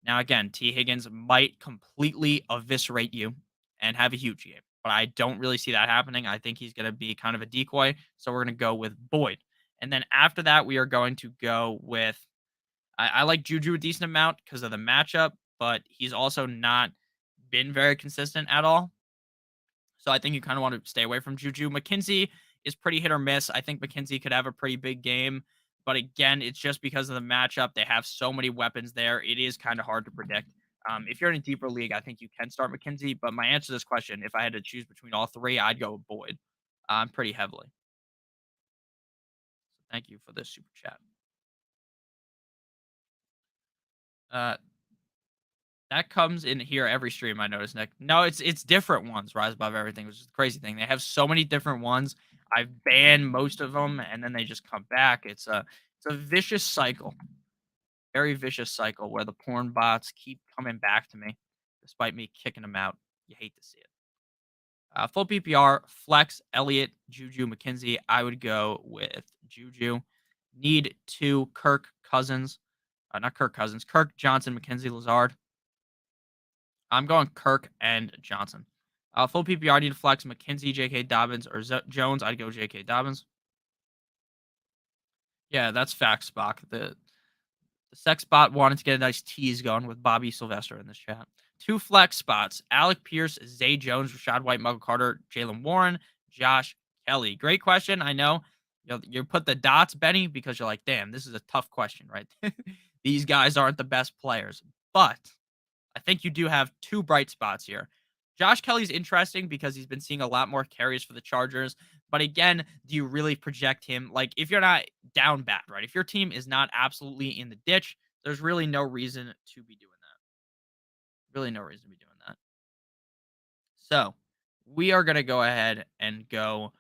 Now, again, T. Higgins might completely eviscerate you and have a huge game, but I don't really see that happening. I think he's going to be kind of a decoy. So we're going to go with Boyd. And then after that, we are going to go with I like Juju a decent amount because of the matchup, but he's also not been very consistent at all. So I think you kind of want to stay away from Juju. McKenzie is pretty hit or miss. I think McKenzie could have a pretty big game. But again, it's just because of the matchup. They have so many weapons there. It is kind of hard to predict. If you're in a deeper league, I think you can start McKenzie. But my answer to this question, if I had to choose between all three, I'd go with Boyd pretty heavily. Thank you for this super chat. Uh, That comes in here every stream, I notice, Nick. No, it's different ones, Rise Above Everything, which is the crazy thing. They have so many different ones. I've banned most of them, and then they just come back. It's a vicious cycle. Very vicious cycle where the porn bots keep coming back to me despite me kicking them out. You hate to see it. Full PPR, Flex, Elliott, Juju, McKenzie. I would go with Juju. Need two, Kirk Cousins. Not Kirk Cousins. Kirk Johnson, McKenzie Lazard. I'm going Kirk and Johnson. Full PPR, need to flex McKenzie, J.K. Dobbins, or Jones. I'd go J.K. Dobbins. Yeah, that's facts, Spock. The sex bot wanted to get a nice tease going with Bobby Sylvester in this chat. Two flex spots: Alec Pierce, Zay Jones, Rashad White, Michael Carter, Jalen Warren, Josh Kelly. Great question. I know you put the dots, Benny, because you're like, damn, this is a tough question, right? These guys aren't the best players, but I think you do have two bright spots here. Josh Kelly's interesting because he's been seeing a lot more carries for the Chargers. But again, do you really project him? Like, if you're not down bad, right? If your team is not absolutely in the ditch, there's really no reason to be doing that. Really no reason to be doing that. So we are going to go ahead and go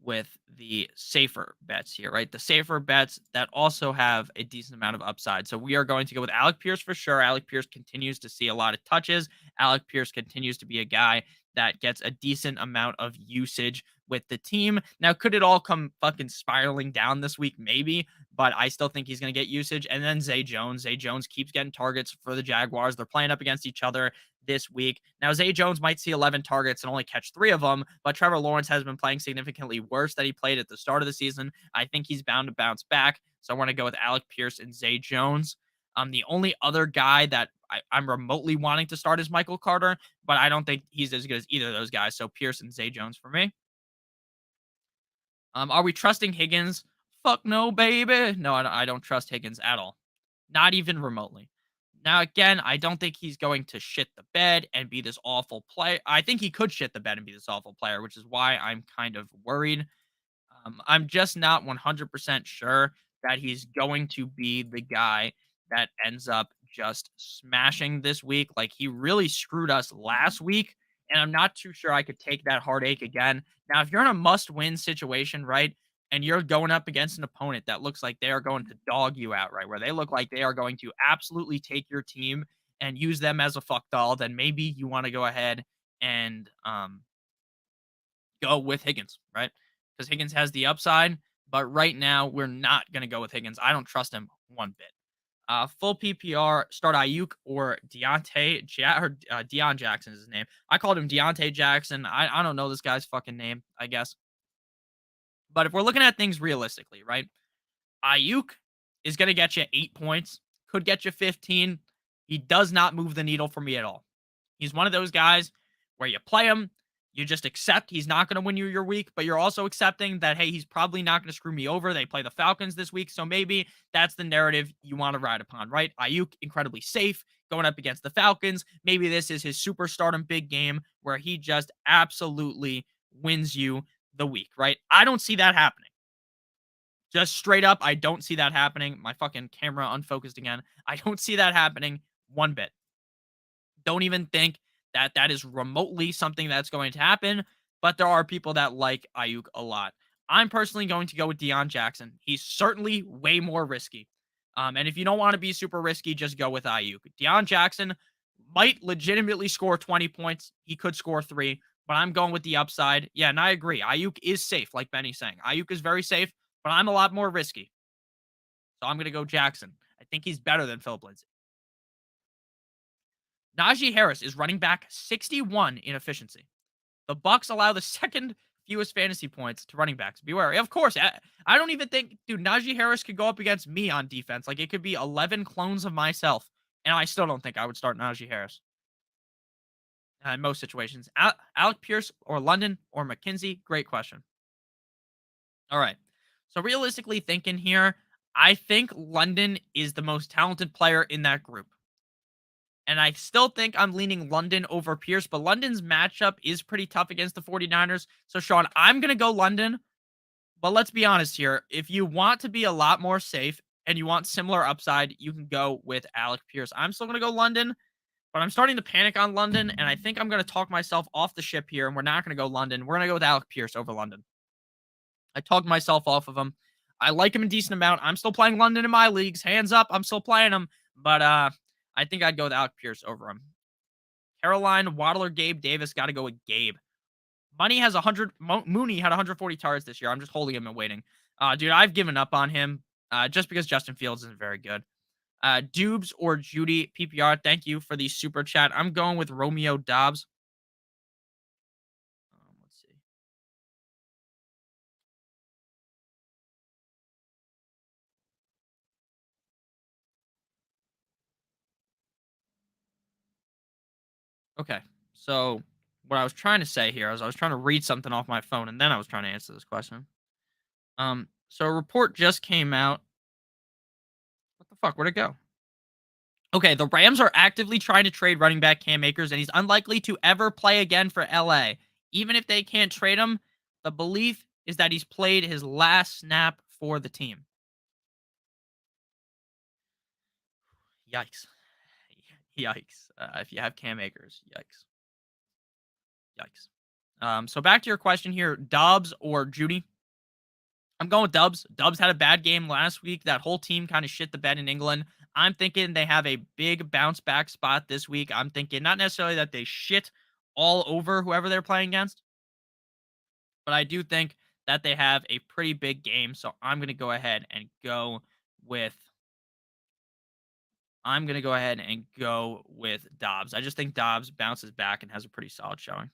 with the safer bets here, right? The safer bets that also have a decent amount of upside. So we are going to go with Alec Pierce for sure. Alec Pierce continues to see a lot of touches. Alec Pierce continues to be a guy that gets a decent amount of usage with the team. Now, could it all come fucking spiraling down this week? Maybe, but I still think he's going to get usage. And then Zay Jones. Zay Jones keeps getting targets for the Jaguars. They're playing up against each other this week. Now, Zay Jones might see 11 targets and only catch 3 of them, but Trevor Lawrence has been playing significantly worse than he played at the start of the season. I think he's bound to bounce back. So I want to go with Alec Pierce and Zay Jones. The only other guy that I'm remotely wanting to start is Michael Carter, but I don't think he's as good as either of those guys. So Pierce and Zay Jones for me. Are we trusting Higgins? Fuck no, baby. No, I don't trust Higgins at all. Not even remotely. Now, again, I don't think he's going to shit the bed and be this awful player. I think he could shit the bed and be this awful player, which is why I'm kind of worried. I'm just not 100% sure that he's going to be the guy that ends up just smashing this week. Like, he really screwed us last week, and I'm not too sure I could take that heartache again. Now, if you're in a must-win situation, right, and you're going up against an opponent that looks like they are going to dog you out, right, where they look like they are going to absolutely take your team and use them as a fuck doll, then maybe you want to go ahead and go with Higgins, right? Because Higgins has the upside. But right now, we're not going to go with Higgins. I don't trust him one bit. Full PPR, start Ayuk or Deion Jackson is his name. I called him Deontay Jackson. I don't know this guy's fucking name, I guess. But if we're looking at things realistically, right? Ayuk is going to get you 8 points, could get you 15. He does not move the needle for me at all. He's one of those guys where you play him, you just accept he's not going to win you your week, but you're also accepting that, hey, he's probably not going to screw me over. They play the Falcons this week, so maybe that's the narrative you want to ride upon, right? Ayuk, incredibly safe, going up against the Falcons. Maybe this is his superstardom big game where he just absolutely wins you the week, right? I don't see that happening. Just straight up, I don't see that happening. My fucking camera unfocused again. I don't see that happening one bit. Don't even think that that is remotely something that's going to happen, but there are people that like Ayuk a lot. I'm personally going to go with Deion Jackson. He's certainly way more risky. And if you don't want to be super risky, just go with Ayuk. Deion Jackson might legitimately score 20 points. He could score 3, but I'm going with the upside. Yeah, and I agree. Ayuk is safe, like Benny's saying. Ayuk is very safe, but I'm a lot more risky. So I'm going to go Jackson. I think he's better than Philip Lindsay. Najee Harris is running back 61 in efficiency. The Bucks allow the second fewest fantasy points to running backs. Beware. Of course, I don't even think, dude, Najee Harris could go up against me on defense. Like, it could be 11 clones of myself, and I still don't think I would start Najee Harris in most situations. Alec Pierce or London or McKenzie? Great question. All right. So, realistically thinking here, I think London is the most talented player in that group. And I still think I'm leaning London over Pierce, but London's matchup is pretty tough against the 49ers. So, Sean, I'm going to go London. But let's be honest here. If you want to be a lot more safe and you want similar upside, you can go with Alec Pierce. I'm still going to go London, but I'm starting to panic on London. And I think I'm going to talk myself off the ship here. And we're not going to go London. We're going to go with Alec Pierce over London. I talked myself off of him. I like him a decent amount. I'm still playing London in my leagues. Hands up. I'm still playing him. But I think I'd go with Alec Pierce over him. Caroline, Waddle, or Gabe Davis. Got to go with Gabe. Money has 100. Mooney had 140 targets this year. I'm just holding him and waiting. Dude, I've given up on him just because Justin Fields isn't very good. Dubes or Judy PPR. Thank you for the super chat. I'm going with Romeo Dobbs. Let's see. Okay, so what I was trying to say here is I was trying to read something off my phone and then I was trying to answer this question. So a report just came out. What the fuck? Where'd it go? Okay, the Rams are actively trying to trade running back Cam Akers, and he's unlikely to ever play again for LA. Even if they can't trade him, the belief is that he's played his last snap for the team. Yikes. Yikes. If you have Cam Akers, yikes. Yikes. So back to your question here, Dobbs or Judy? I'm going with Dubs. Dubs had a bad game last week. That whole team kind of shit the bed in England. I'm thinking they have a big bounce back spot this week. I'm thinking not necessarily that they shit all over whoever they're playing against, but I do think that they have a pretty big game. So I'm going to go ahead and go with Dobbs. I just think Dobbs bounces back and has a pretty solid showing.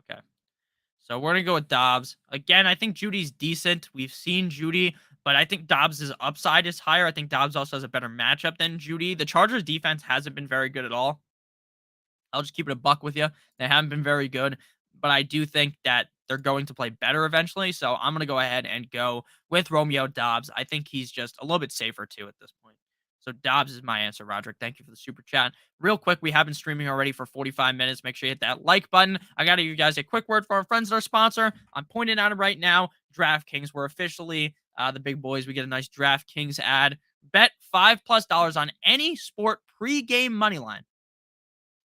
Okay. So we're gonna go with Dobbs. Again, I think Judy's decent. We've seen Judy, but I think Dobbs' upside is higher. I think Dobbs also has a better matchup than Judy. The Chargers defense hasn't been very good at all. I'll just keep it a buck with you. They haven't been very good, but I do think that they're going to play better eventually. So I'm going to go ahead and go with Romeo Dobbs. I think he's just a little bit safer too at this point. So Dobbs is my answer, Roderick. Thank you for the super chat. Real quick, we have been streaming already for 45 minutes. Make sure you hit that like button. I got to give you guys a quick word for our friends and our sponsor. I'm pointing out it right now. DraftKings. We're officially the big boys. We get a nice DraftKings ad. Bet $5+ on any sport pre-game money line,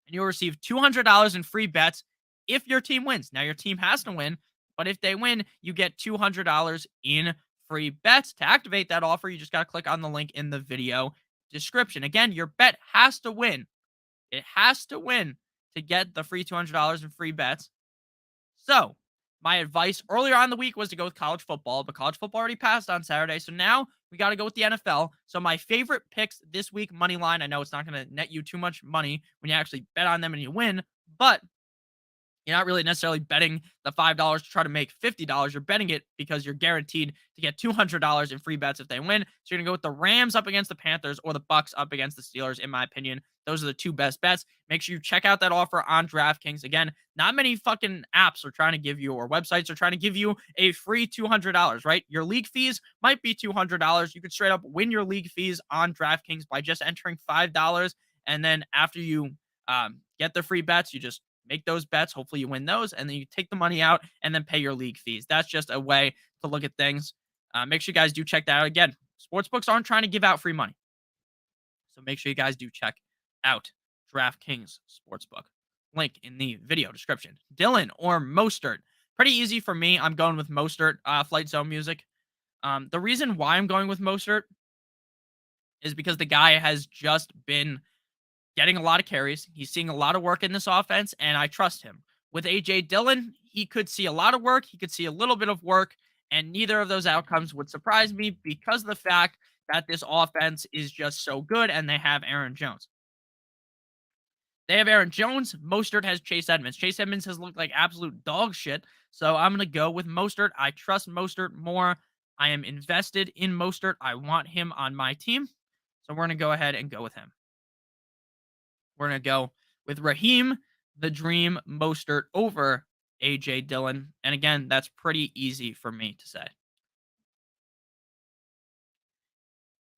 and you'll receive $200 in free bets if your team wins. Now, your team has to win, but if they win, you get $200 in free bets. To activate that offer, you just got to click on the link in the video description. Again, your bet has to win. It has to win to get the free $200 in free bets. So, my advice earlier on in the week was to go with college football, but college football already passed on Saturday. So now we got to go with the NFL. So my favorite picks this week, money line. I know it's not going to net you too much money when you actually bet on them and you win, but you're not really necessarily betting the $5 to try to make $50. You're betting it because you're guaranteed to get $200 in free bets if they win. So you're going to go with the Rams up against the Panthers or the Bucks up against the Steelers, in my opinion. Those are the two best bets. Make sure you check out that offer on DraftKings. Again, not many fucking apps are trying to give you, or websites are trying to give you a free $200, right? Your league fees might be $200. You could straight up win your league fees on DraftKings by just entering $5. And then after you get the free bets, you just make those bets. Hopefully you win those, and then you take the money out and then pay your league fees. That's just a way to look at things. Make sure you guys do check that out. Again, sportsbooks aren't trying to give out free money, so make sure you guys do check out DraftKings Sportsbook. Link in the video description. Dylan or Mostert? Pretty easy for me. I'm going with Mostert. Flight Zone music. The reason why I'm going with Mostert is because the guy has just been getting a lot of carries. He's seeing a lot of work in this offense, and I trust him. With A.J. Dillon, he could see a lot of work. He could see a little bit of work, and neither of those outcomes would surprise me because of the fact that this offense is just so good and they have Aaron Jones. They have Aaron Jones. Mostert has Chase Edmonds. Chase Edmonds has looked like absolute dog shit. So I'm going to go with Mostert. I trust Mostert more. I am invested in Mostert. I want him on my team. So we're going to go ahead and go with him. We're going to go with Raheem, the Dream Mostert over A.J. Dillon. And again, that's pretty easy for me to say.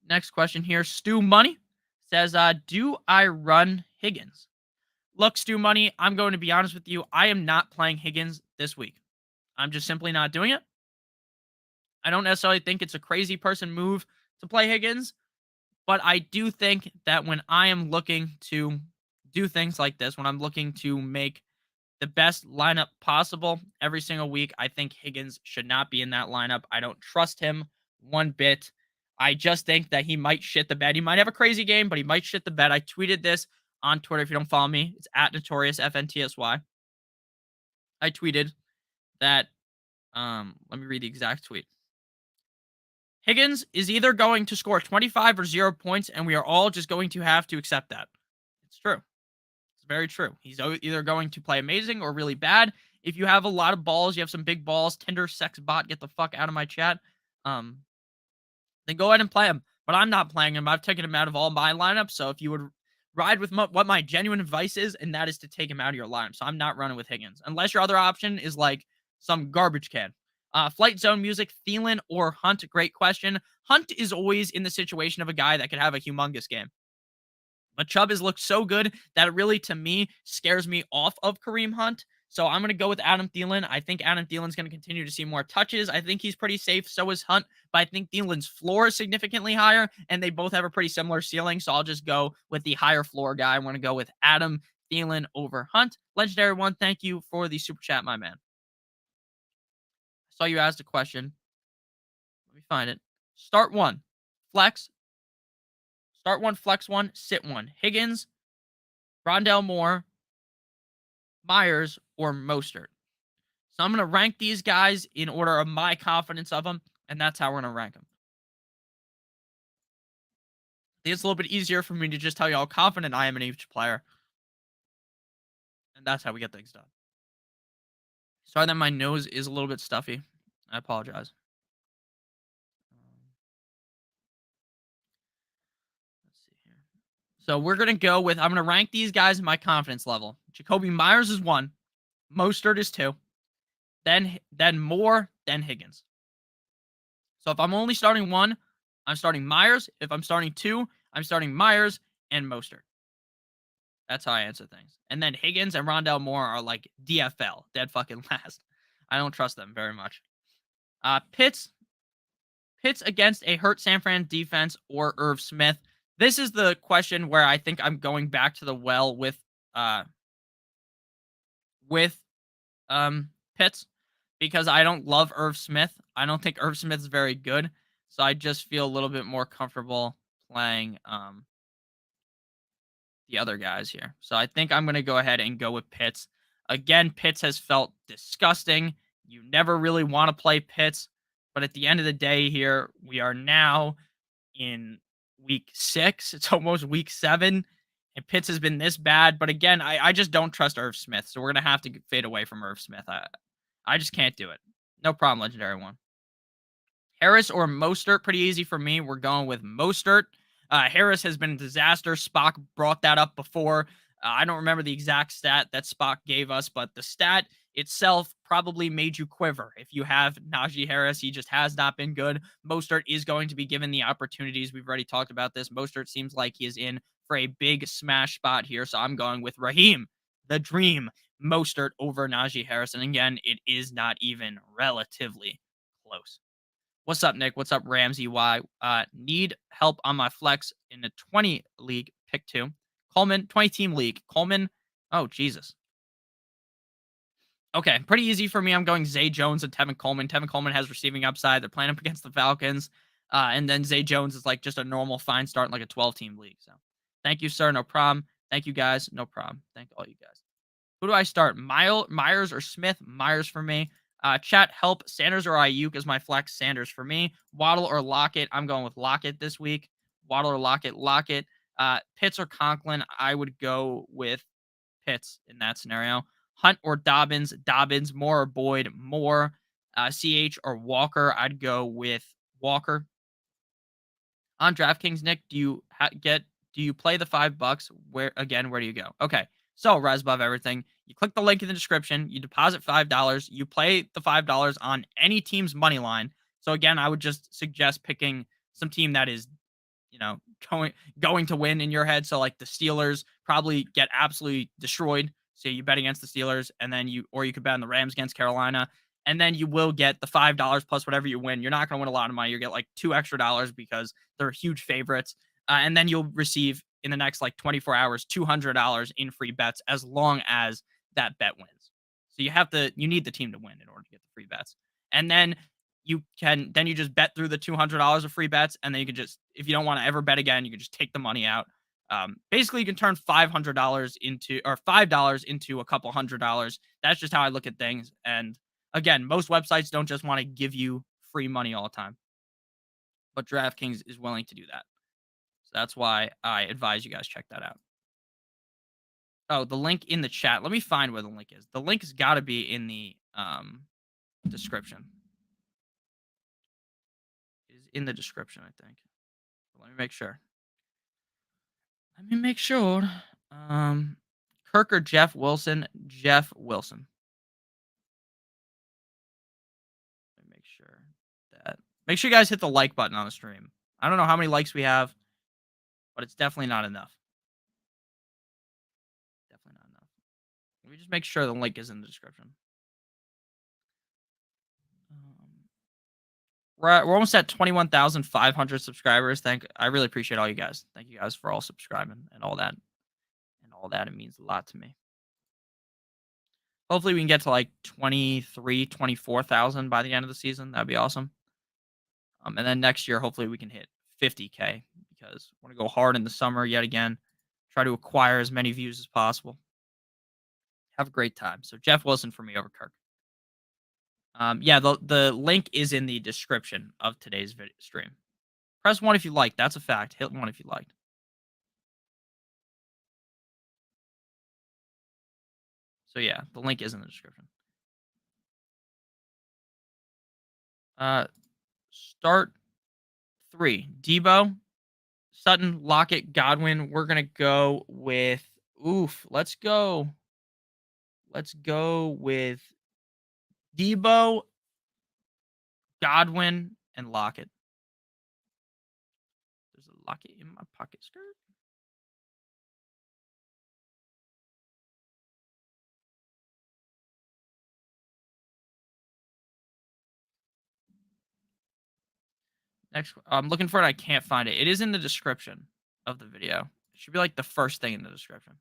Next question here. Stu Money says, do I run Higgins? Look, Stu Money, I'm going to be honest with you. I am not playing Higgins this week. I'm just simply not doing it. I don't necessarily think it's a crazy person move to play Higgins, but I do think that when I am looking to do things like this, when I'm looking to make the best lineup possible every single week, I think Higgins should not be in that lineup. I don't trust him one bit. I just think that he might shit the bed. He might have a crazy game, but he might shit the bed. I tweeted this on Twitter. If you don't follow me, it's at Notorious FNTSY. I tweeted that, let me read the exact tweet. Higgins is either going to score 25 or 0 points, and we are all just going to have to accept that. It's true. It's very true. He's either going to play amazing or really bad. If you have a lot of balls, you have some big balls, Tinder sex bot, get the fuck out of my chat. Then go ahead and play him. But I'm not playing him. I've taken him out of all my lineups. So if you would ride with what my genuine advice is, and that is to take him out of your lineup. So I'm not running with Higgins. Unless your other option is like some garbage can. Flight Zone Music, Thielen or Hunt? Great question. Hunt is always in the situation of a guy that could have a humongous game. But Chubb has looked so good that it really, to me, scares me off of Kareem Hunt. So I'm going to go with Adam Thielen. I think Adam Thielen's going to continue to see more touches. I think he's pretty safe. So is Hunt. But I think Thielen's floor is significantly higher, and they both have a pretty similar ceiling. So I'll just go with the higher floor guy. I want to go with Adam Thielen over Hunt. Legendary One, thank you for the super chat, my man. I saw you asked a question. Let me find it. Start one. Flex. Start one, flex one, sit one. Higgins, Rondell Moore, Myers, or Mostert. So I'm going to rank these guys in order of my confidence of them, and that's how we're going to rank them. I think it's a little bit easier for me to just tell you how confident I am in each player. And that's how we get things done. Sorry that my nose is a little bit stuffy. I apologize. Let's see here. So we're going to go with, I'm going to rank these guys in my confidence level. Jacoby Myers is 1. Mostert is 2. Then Moore, then Higgins. So if I'm only starting 1, I'm starting Myers. If I'm starting 2, I'm starting Myers and Mostert. That's how I answer things. And then Higgins and Rondell Moore are like DFL, dead fucking last. I don't trust them very much. Pitts against a hurt San Fran defense or Irv Smith. This is the question where I think I'm going back to the well with Pitts, because I don't love Irv Smith. I don't think Irv Smith is very good. So I just feel a little bit more comfortable playing the other guys here. So I think I'm going to go ahead and go with Pitts. Again, Pitts has felt disgusting. You never really want to play Pitts. But at the end of the day here, we are now in week 6. It's almost week 7. And Pitts has been this bad. But again, I just don't trust Irv Smith. So we're going to have to fade away from Irv Smith. I just can't do it. No problem, Legendary One. Harris or Mostert, pretty easy for me. We're going with Mostert. Harris has been a disaster. Spock brought that up before. I don't remember the exact stat that Spock gave us, but the stat itself probably made you quiver. If you have Najee Harris, he just has not been good. Mostert is going to be given the opportunities. We've already talked about this. Mostert seems like he is in for a big smash spot here, so I'm going with Raheem, the Dream, Mostert over Najee Harris. And again, it is not even relatively close. What's up, Nick? What's up, Ramsey? Why? Need help on my flex in the 20 league, pick 2. Coleman, 20-team league. Coleman, oh, Jesus. Okay, pretty easy for me. I'm going Zay Jones and Tevin Coleman. Tevin Coleman has receiving upside. They're playing up against the Falcons. And then Zay Jones is like just a normal fine start in like a 12-team league. So thank you, sir. No problem. Thank you guys. No problem. Thank all you guys. Who do I start? Myers or Smith? Myers for me. Chat help. Sanders or Ayuk is my flex. Sanders for me. Waddle or Lockett? I'm going with Lockett this week. Waddle or Lockett? Lockett. Pitts or Conklin? I would go with Pitts in that scenario. Hunt or Dobbins? Dobbins. Moore or Boyd? Moore. CH or Walker? I'd go with Walker. On DraftKings, Nick, do you play the $5? Where do you go? Okay. So, Res above everything. You click the link in the description, you deposit $5, you play the $5 on any team's money line. So again, I would just suggest picking some team that is, you know, going to win in your head. So like the Steelers probably get absolutely destroyed. So you bet against the Steelers, and then you could bet on the Rams against Carolina, and then you will get the $5 plus whatever you win. You're not going to win a lot of money. You get like $2 extra because they're huge favorites, and then you'll receive in the next like 24 hours $200 in free bets as long as that bet wins. So you need the team to win in order to get the free bets, and then you just bet through the $200 of free bets, and then you can just, if you don't want to ever bet again, you can just take the money out. Basically, you can turn $5 into a couple $100. That's just how I look at things. And again, most websites don't just want to give you free money all the time, but DraftKings is willing to do that. So that's why I advise you guys check that out. Oh, the link in the chat. Let me find where the link is. The link has got to be in the description. It is in the description, I think. But let me make sure. Kirk or Jeff Wilson? Jeff Wilson. Let me make sure that. Make sure you guys hit the like button on the stream. I don't know how many likes we have, but it's definitely not enough. Definitely not enough. Let me just make sure the link is in the description. We're almost at 21,500 subscribers. I really appreciate all you guys. Thank you guys for all subscribing and all that. It means a lot to me. Hopefully we can get to like 24,000 by the end of the season. That'd be awesome. And then next year, hopefully we can hit 50K because I want to go hard in the summer yet again. Try to acquire as many views as possible. Have a great time. So Jeff Wilson for me over Kirk. Yeah, the link is in the description of today's video stream. Press 1 if you like. That's a fact. Hit 1 if you liked. So yeah, the link is in the description. Start 3. Debo, Sutton, Lockett, Godwin. We're gonna go with Let's go with Debo, Godwin, and Lockett. There's a Lockett in my pocket skirt. Next, I'm looking for it. I can't find it. It is in the description of the video. It should be like the first thing in the description.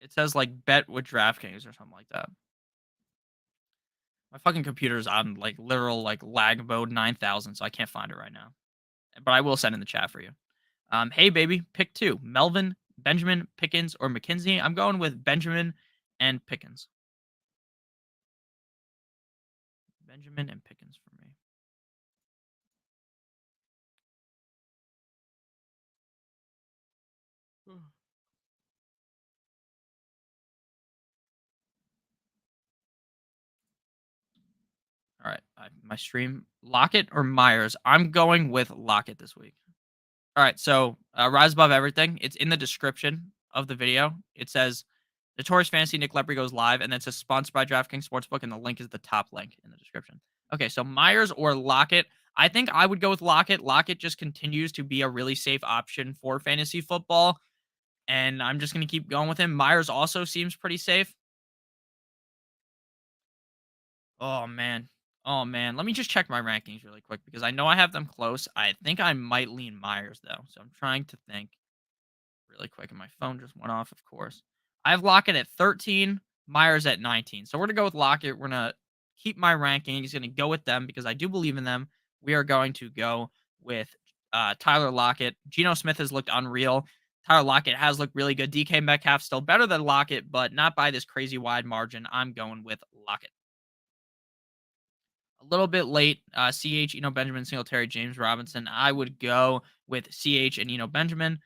It says like bet with DraftKings or something like that. My fucking computer's on like literal like lag mode 9,000, so I can't find it right now. But I will send in the chat for you. Hey baby, pick 2: Melvin, Benjamin, Pickens, or McKenzie. I'm going with Benjamin and Pickens. Benjamin and Pickens for me. All right, my stream. Lockett or Myers? I'm going with Lockett this week. All right, so Rise Above Everything. It's in the description of the video. It says Notorious Fantasy Nick Lepri goes live, and then it says sponsored by DraftKings Sportsbook, and the link is the top link in the description. Okay, so Myers or Lockett. I think I would go with Lockett. Lockett just continues to be a really safe option for fantasy football, and I'm just going to keep going with him. Myers also seems pretty safe. Oh, man. Let me just check my rankings really quick because I know I have them close. I think I might lean Myers, though, so I'm trying to think really quick, and my phone just went off, of course. I have Lockett at 13, Myers at 19. So we're going to go with Lockett. We're going to keep my ranking. He's going to go with them because I do believe in them. We are going to go with Tyler Lockett. Geno Smith has looked unreal. Tyler Lockett has looked really good. DK Metcalf still better than Lockett, but not by this crazy wide margin. I'm going with Lockett. A little bit late. CH, Benjamin, Singletary, James Robinson. I would go with CH and Benjamin.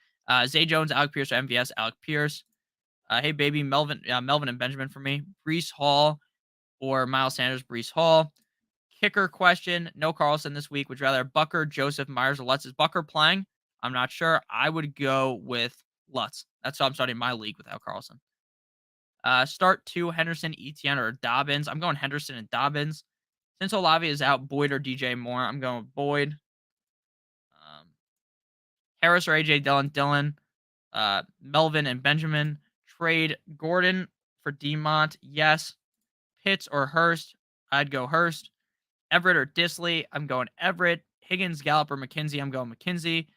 Zay Jones, Alec Pierce, or MVS, Alec Pierce. Hey baby, Melvin and Benjamin for me. Brees Hall or Miles Sanders, Brees Hall. Kicker question. No Carlson this week. Would you rather Bucker, Joseph, Myers, or Lutz? Is Bucker playing? I'm not sure. I would go with Lutz. That's how I'm starting my league without Carlson. Start two, Henderson, Etienne, or Dobbins. I'm going Henderson and Dobbins. Since Olave is out, Boyd or DJ Moore, I'm going with Boyd. Harris or AJ Dillon. Melvin and Benjamin. Trade Gordon for Demont. Yes. Pitts or Hurst. I'd go Hurst. Everett or Disley. I'm going Everett. Higgins, Gallup, or McKenzie. I'm going McKenzie.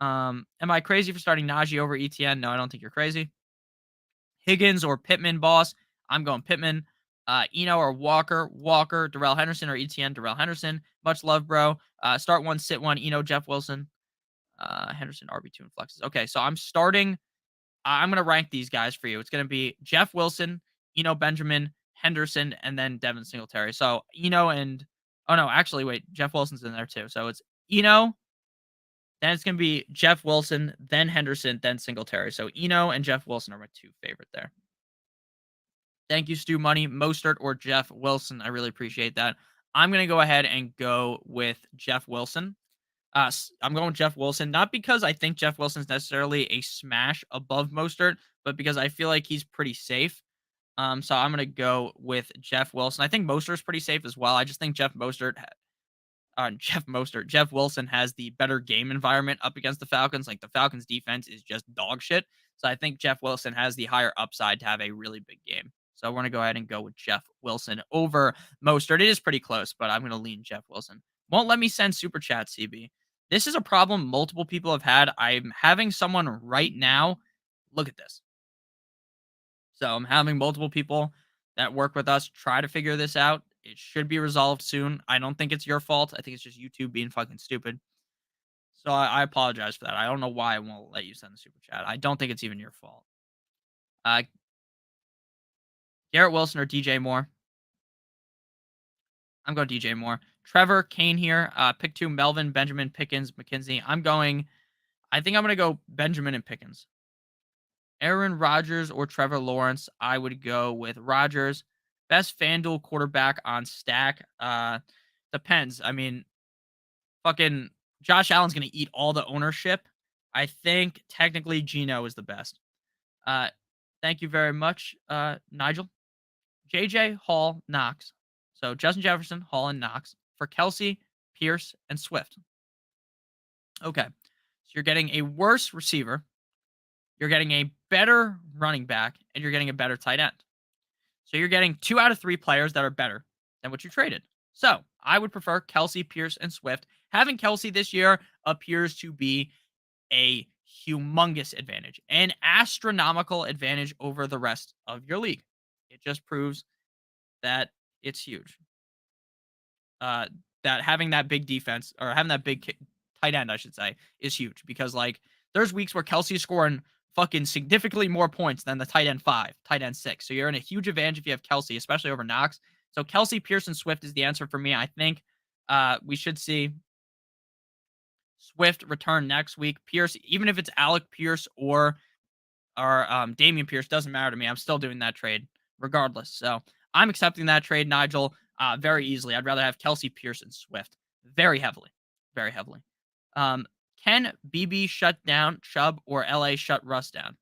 Am I crazy for starting Najee over ETN? No, I don't think you're crazy. Higgins or Pittman, boss. I'm going Pittman. Eno or Walker. Darrell Henderson or ETN. Darrell Henderson. Much love, bro. Start one, sit one. Jeff Wilson. Henderson, RB2 and flexes. Okay, so I'm starting. I'm going to rank these guys for you. It's going to be Jeff Wilson, Benjamin, Henderson, and then Devin Singletary. So and oh no, actually wait, Jeff Wilson's in there too. So it's then it's going to be Jeff Wilson, then Henderson, then Singletary. So and Jeff Wilson are my two favorite there. Thank you, Stu Money, Mostert or Jeff Wilson. I really appreciate that. I'm going to go ahead and go with Jeff Wilson. I'm going with Jeff Wilson, not because I think Jeff Wilson's necessarily a smash above Mostert, but because I feel like he's pretty safe. So I'm going to go with Jeff Wilson. I think Mostert's pretty safe as well. I just think Jeff Wilson has the better game environment up against the Falcons. Like the Falcons defense is just dog shit. So I think Jeff Wilson has the higher upside to have a really big game. So we're going to go ahead and go with Jeff Wilson over Mostert. It is pretty close, but I'm going to lean Jeff Wilson. Won't let me send super chat, CB. This is a problem multiple people have had. I'm having someone right now. Look at this. So I'm having multiple people that work with us try to figure this out. It should be resolved soon. I don't think it's your fault. I think it's just YouTube being fucking stupid. So I apologize for that. I don't know why I won't let you send the super chat. I don't think it's even your fault. Garrett Wilson or DJ Moore? I'm going DJ Moore. Trevor Kane here. Pick two, Melvin, Benjamin, Pickens, McKenzie. I think I'm going to go Benjamin and Pickens. Aaron Rodgers or Trevor Lawrence? I would go with Rodgers. Best FanDuel quarterback on Stack? Depends. I mean, fucking Josh Allen's going to eat all the ownership. I think technically Geno is the best. Thank you very much, Nigel. JJ, Hall, Knox. So Justin Jefferson, Hall, and Knox for Kelsey, Pierce, and Swift. Okay. So you're getting a worse receiver. You're getting a better running back, and you're getting a better tight end. So you're getting 2 out of 3 players that are better than what you traded. So I would prefer Kelsey, Pierce, and Swift. Having Kelsey this year appears to be a humongous advantage, an astronomical advantage over the rest of your league. It just proves that it's huge. That having that big defense or having that big tight end, I should say, is huge because like there's weeks where Kelsey's scoring fucking significantly more points than the tight end 5, tight end 6. So you're in a huge advantage if you have Kelsey, especially over Knox. So Kelsey, Pierce, and Swift is the answer for me. I think we should see Swift return next week. Pierce, even if it's Alec Pierce or Damian Pierce, doesn't matter to me. I'm still doing that trade regardless. So I'm accepting that trade, Nigel, very easily. I'd rather have Kelsey, Pierce, and Swift very heavily. Very heavily. Can BB shut down Chubb or LA shut Russ down?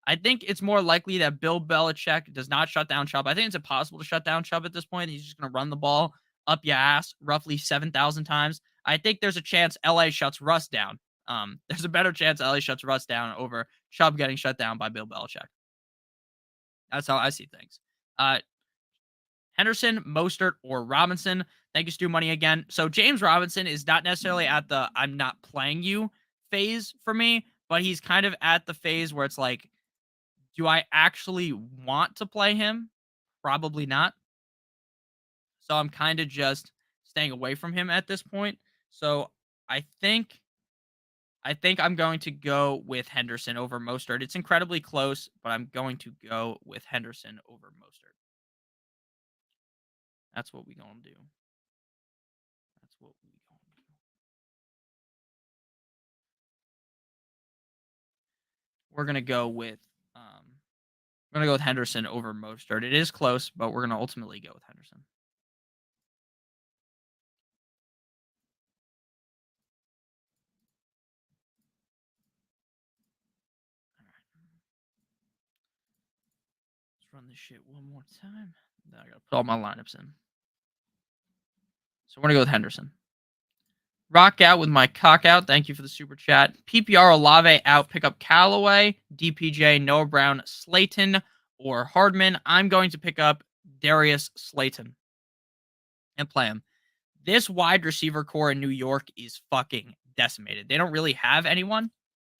I think it's more likely that Bill Belichick does not shut down Chubb. I think it's impossible to shut down Chubb at this point. He's just going to run the ball up your ass roughly 7,000 times. I think there's a chance LA shuts Russ down. There's a better chance LA shuts Russ down over Chubb getting shut down by Bill Belichick. That's how I see things. Henderson, Mostert, or Robinson. Thank you, Stu Money, again. So James Robinson is not necessarily at the I'm not playing you phase for me, but he's kind of at the phase where it's like, do I actually want to play him? Probably not. So I'm kind of just staying away from him at this point. So I think I think I'm going to go with Henderson over Mostert. It's incredibly close, but I'm going to go with Henderson over Mostert. That's what we gonna do. That's what we gonna do. We're gonna go with we're gonna go with Henderson over Mostert. It is close, but we're gonna ultimately go with Henderson. All right. Let's run this shit one more time. Then I gotta put all my lineups in. So we're gonna go with Henderson. Rock out with my cock out. Thank you for the super chat. PPR Olave out. Pick up Callaway, DPJ, Noah Brown, Slayton, or Hardman. I'm going to pick up Darius Slayton and play him. This wide receiver core in New York is fucking decimated. They don't really have anyone.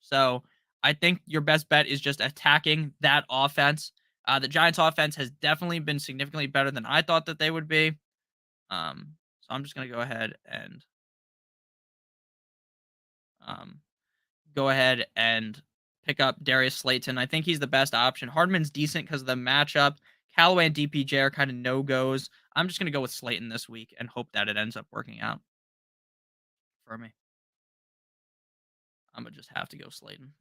So I think your best bet is just attacking that offense. The Giants offense has definitely been significantly better than I thought that they would be. So I'm just going to um, go ahead and pick up Darius Slayton. I think he's the best option. Hardman's decent because of the matchup. Callaway and DPJ are kind of no-goes. I'm just going to go with Slayton this week and hope that it ends up working out for me. I'm going to just have to go Slayton.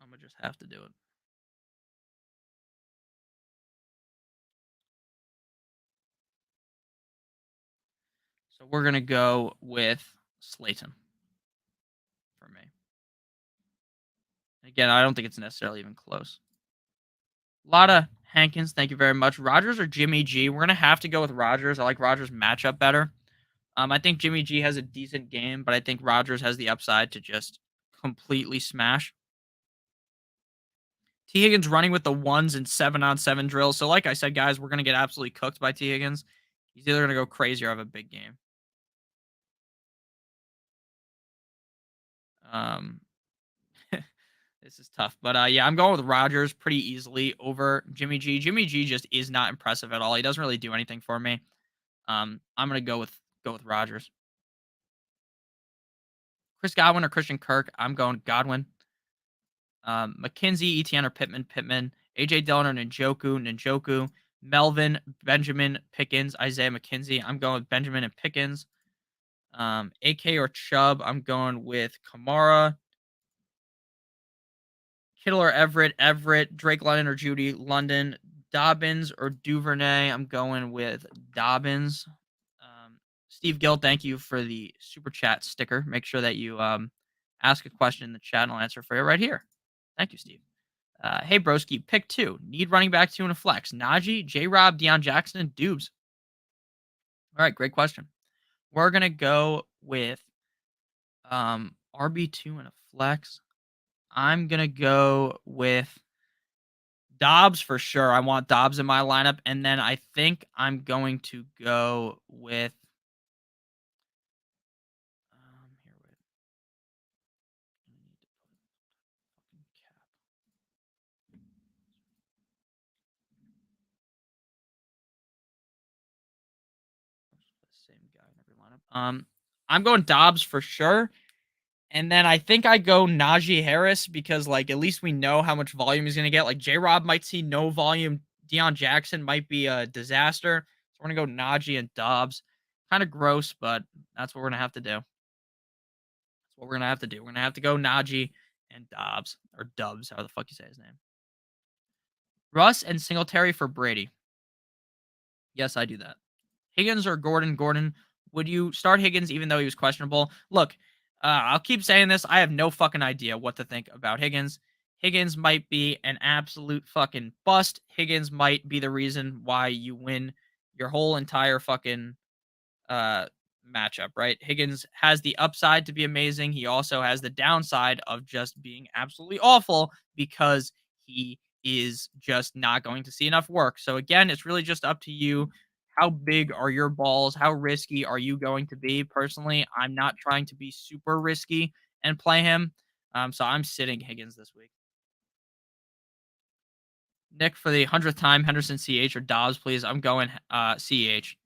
I'm going to just have to do it. So we're going to go with Slayton for me. Again, I don't think it's necessarily even close. A lot of Hankins, thank you very much. Rodgers or Jimmy G? We're going to have to go with Rodgers. I like Rodgers' matchup better. I think Jimmy G has a decent game, but I think Rodgers has the upside to just completely smash. T. Higgins running with the ones and 7-on-7 drills. So, like I said, guys, we're going to get absolutely cooked by T. Higgins. He's either going to go crazy or have a big game. This is tough, but yeah, I'm going with Rodgers pretty easily over Jimmy G. Jimmy G just is not impressive at all. He doesn't really do anything for me. I'm gonna go with Rodgers. Chris Godwin or Christian Kirk? I'm going Godwin. McKenzie, Etienne or Pittman? Pittman. AJ Dillon or Njoku. Melvin, Benjamin, Pickens, Isaiah McKenzie. I'm going with Benjamin and Pickens. AK or Chubb? I'm going with Kamara. Kittle or Everett, Drake London or Judy London, Dobbins or Duvernay. I'm going with Dobbins. Steve Gill, thank you for the super chat sticker. Make sure that you ask a question in the chat and I'll answer for you right here. Thank you, Steve. Hey, broski, pick 2. Need running back 2 in a flex. Najee, J-Rob, Deion Jackson, and Dubes. All right, great question. We're going to go with RB2 in a flex. I'm going to go with Dobbs for sure. I want Dobbs in my lineup. And then I think I'm going to go with here wait. I need to put fucking cap. The same guy in every lineup. I'm going Dobbs for sure. And then I think I go Najee Harris because, like, at least we know how much volume he's going to get. Like, J-Rob might see no volume. Deion Jackson might be a disaster. So we're going to go Najee and Dobbs. Kind of gross, but that's what we're going to have to do. That's what we're going to have to do. We're going to have to go Najee and Dobbs. Or Dubs, how the fuck you say his name. Russ and Singletary for Brady. Yes, I do that. Higgins or Gordon? Gordon, would you start Higgins even though he was questionable? Look, I'll keep saying this. I have no fucking idea what to think about Higgins. Higgins might be an absolute fucking bust. Higgins might be the reason why you win your whole entire fucking matchup, right? Higgins has the upside to be amazing. He also has the downside of just being absolutely awful because he is just not going to see enough work. So again, it's really just up to you. How big are your balls? How risky are you going to be? Personally, I'm not trying to be super risky and play him. So I'm sitting Higgins this week. Nick, for the 100th time, Henderson CH or Dobbs, please. I'm going CH.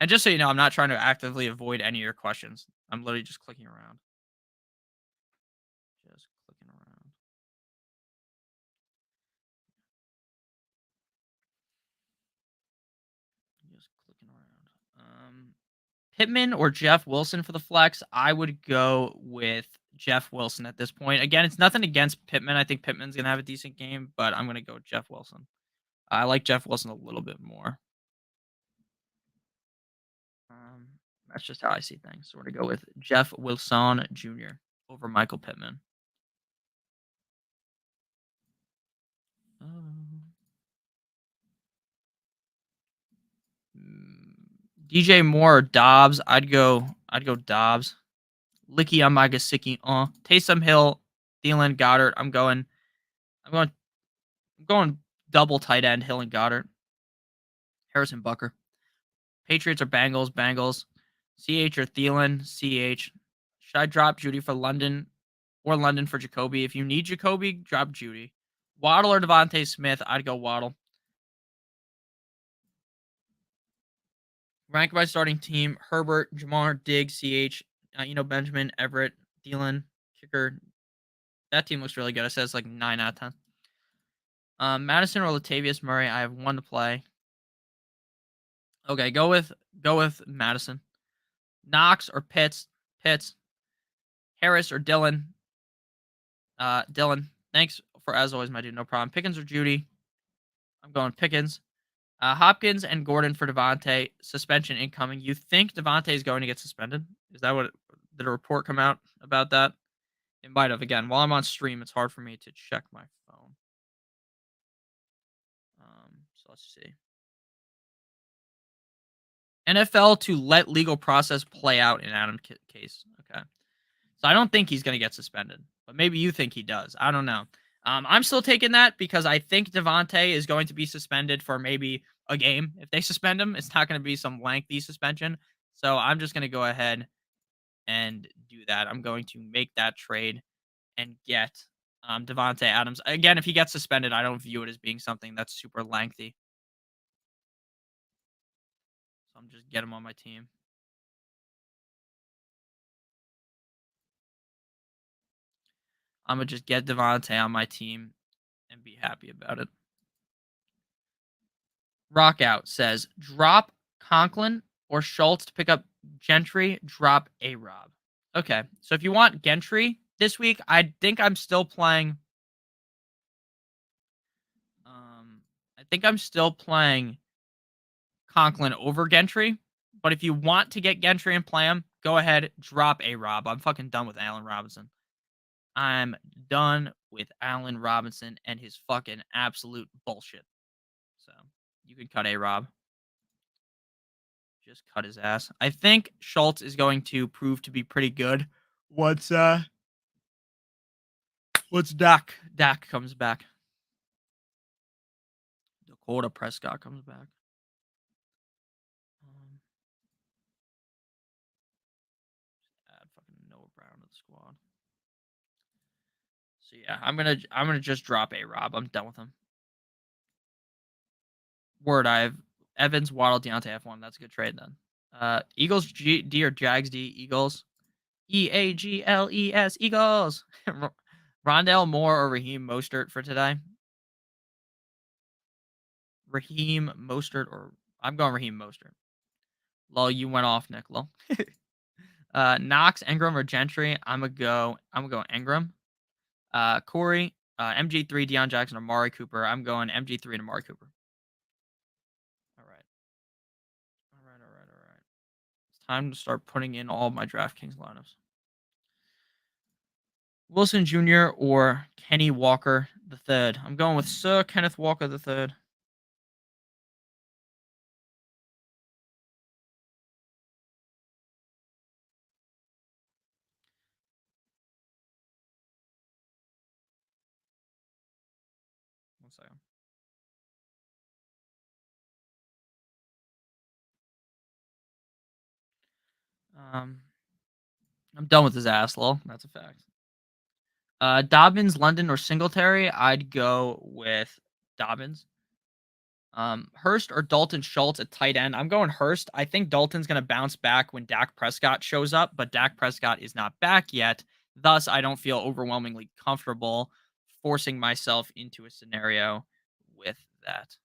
And just so you know, I'm not trying to actively avoid any of your questions. I'm literally just clicking around. just clicking around. Pittman or Jeff Wilson for the flex? I would go with Jeff Wilson at this point. Again, it's nothing against Pittman. I think Pittman's gonna have a decent game, but I'm gonna go with Jeff Wilson. I like Jeff Wilson a little bit more. Um, that's just how I see things. So we're gonna go with Jeff Wilson Jr. over Michael Pittman. Um, DJ Moore or Dobbs? I'd go Dobbs. Licky on Magasicki. Taysom Hill, Thielen, Goddard. I'm going double tight end Hill and Goddard. Harrison Bucker. Patriots or Bengals? Bengals. CH or Thielen? CH. Should I drop Judy for London or London for Jacoby? If you need Jacoby, drop Judy. Waddle or Devontae Smith? I'd go Waddle. Rank by starting team: Herbert, Jamar, Diggs, CH, Benjamin, Everett, Thielen, kicker. That team looks really good. It says like 9 out of 10. Madison or Latavius Murray? I have one to play. Okay, go with Madison. Knox or Pitts? Pitts. Harris or Dylan? Dylan. Thanks for as always, my dude. No problem. Pickens or Judy? I'm going Pickens. Hopkins and Gordon for Devontae. Suspension incoming. You think Devontae is going to get suspended? Is that what did a report come out about that? It might have. Again, while I'm on stream, it's hard for me to check my phone. So let's see. NFL to let legal process play out in Adam's case. Okay. So I don't think he's going to get suspended, but maybe you think he does. I don't know. I'm still taking that because I think Devontae is going to be suspended for maybe a game. If they suspend him, it's not going to be some lengthy suspension. So I'm just going to go ahead and do that. I'm going to make that trade and get Devontae Adams. Again, if he gets suspended, I don't view it as being something that's super lengthy. So I'm just get him on my team. I'm going to just get Devontae on my team and be happy about it. Rockout says, drop Conklin or Schultz to pick up Gentry, drop A-Rob. Okay, so if you want Gentry this week, I think I'm still playing... Conklin over Gentry, but if you want to get Gentry and play him, go ahead, drop A-Rob. I'm fucking done with Allen Robinson. I'm done with Allen Robinson and his fucking absolute bullshit. So you can cut A-Rob. Just cut his ass. I think Schultz is going to prove to be pretty good once Dak comes back. Dakota Prescott comes back. Add fucking Noah Brown to the squad. So yeah, I'm gonna just drop A-Rob. I'm done with him. Word, I have Evans, Waddle, Deontay F1. That's a good trade then. Eagles D or Jags D? Eagles. EAGLES Eagles. Rondell Moore or Raheem Mostert for today? Raheem Mostert or I'm going Raheem Mostert. Lol, you went off, Nick. Lol. Knox, Ingram, or Gentry? I'm gonna go Ingram. Corey, MG3, Deion Jackson, or Amari Cooper. I'm going MG3 and Amari Cooper. All right. It's time to start putting in all my DraftKings lineups. Wilson Jr. or Kenny Walker III. I'm going with Sir Kenneth Walker III. One second. I'm done with his ass, lol. That's a fact. Dobbins, London, or Singletary? I'd go with Dobbins. Hurst or Dalton Schultz at tight end? I'm going Hurst. I think Dalton's going to bounce back when Dak Prescott shows up, but Dak Prescott is not back yet. Thus, I don't feel overwhelmingly comfortable forcing myself into a scenario with that.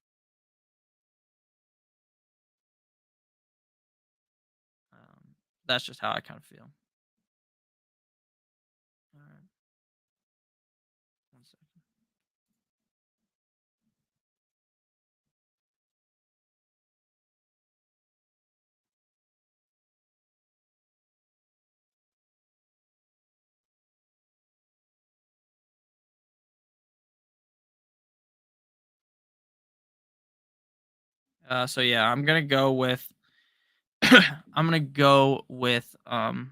That's just how I kind of feel. All right. 1 second. So yeah, I'm gonna go with I'm gonna go with I'm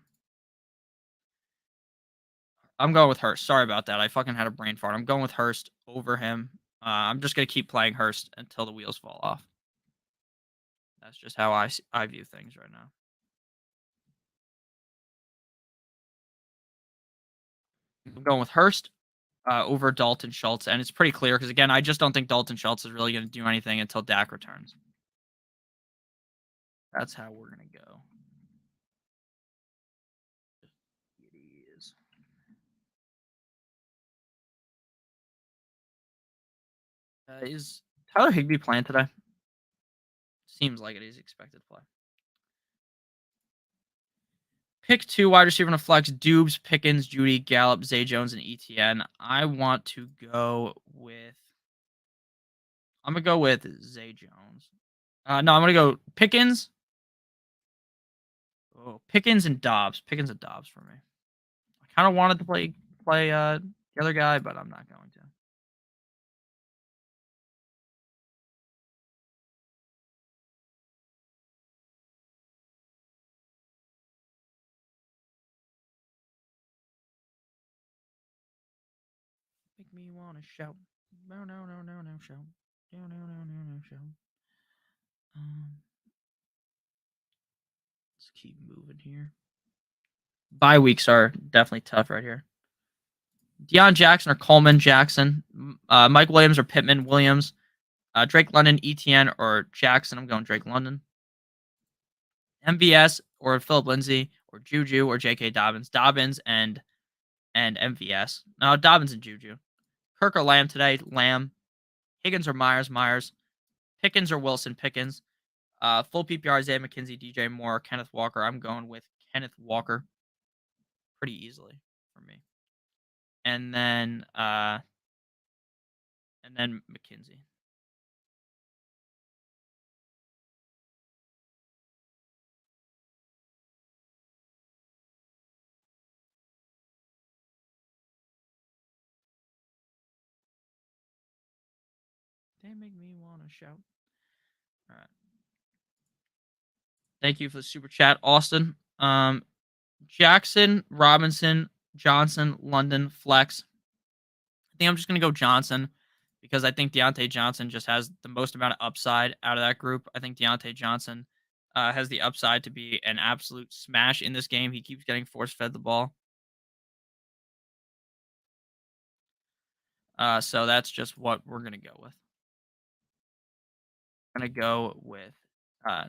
going with Hurst. Sorry about that. I fucking had a brain fart. I'm going with Hurst over him. I'm just gonna keep playing Hurst until the wheels fall off. That's just how I view things right now. I'm going with Hurst over Dalton Schultz, and it's pretty clear because again, I just don't think Dalton Schultz is really going to do anything until Dak returns. That's how we're gonna go. It is. Is Tyler Higbee playing today? Seems like it. He's expected to play. Pick 2 wide receiver in a flex: Dubes, Pickens, Judy, Gallup, Zay Jones, and ETN. I want to go with. I'm gonna go with Zay Jones. No, I'm gonna go Pickens. Oh, Pickens and Dobbs. Pickens and Dobbs for me. I kind of wanted to play the other guy, but I'm not going to. Make me wanna shout. No, no, no, no, no, shout. No, no, no, no, no, shout. Um, let's keep moving here. Bye weeks are definitely tough right here. Deion Jackson or Coleman Jackson, Mike Williams or Pittman Williams, Drake London, ETN or Jackson. I'm going Drake London. MVS or Philip Lindsay or Juju or J.K. Dobbins. Dobbins and MVS. No, Dobbins and Juju. Kirk or Lamb today. Lamb. Higgins or Myers. Myers. Pickens or Wilson. Pickens. Full PPR, Isaiah McKenzie, DJ Moore, Kenneth Walker. I'm going with Kenneth Walker pretty easily for me. And then McKenzie. They make me want to shout. All right. Thank you for the super chat, Austin. Jackson, Robinson, Johnson, London, Flex. I think I'm just gonna go Johnson because I think Deontay Johnson just has the most amount of upside out of that group. I think Deontay Johnson has the upside to be an absolute smash in this game. He keeps getting force fed the ball. So that's just what we're gonna go with. I'm gonna go with uh,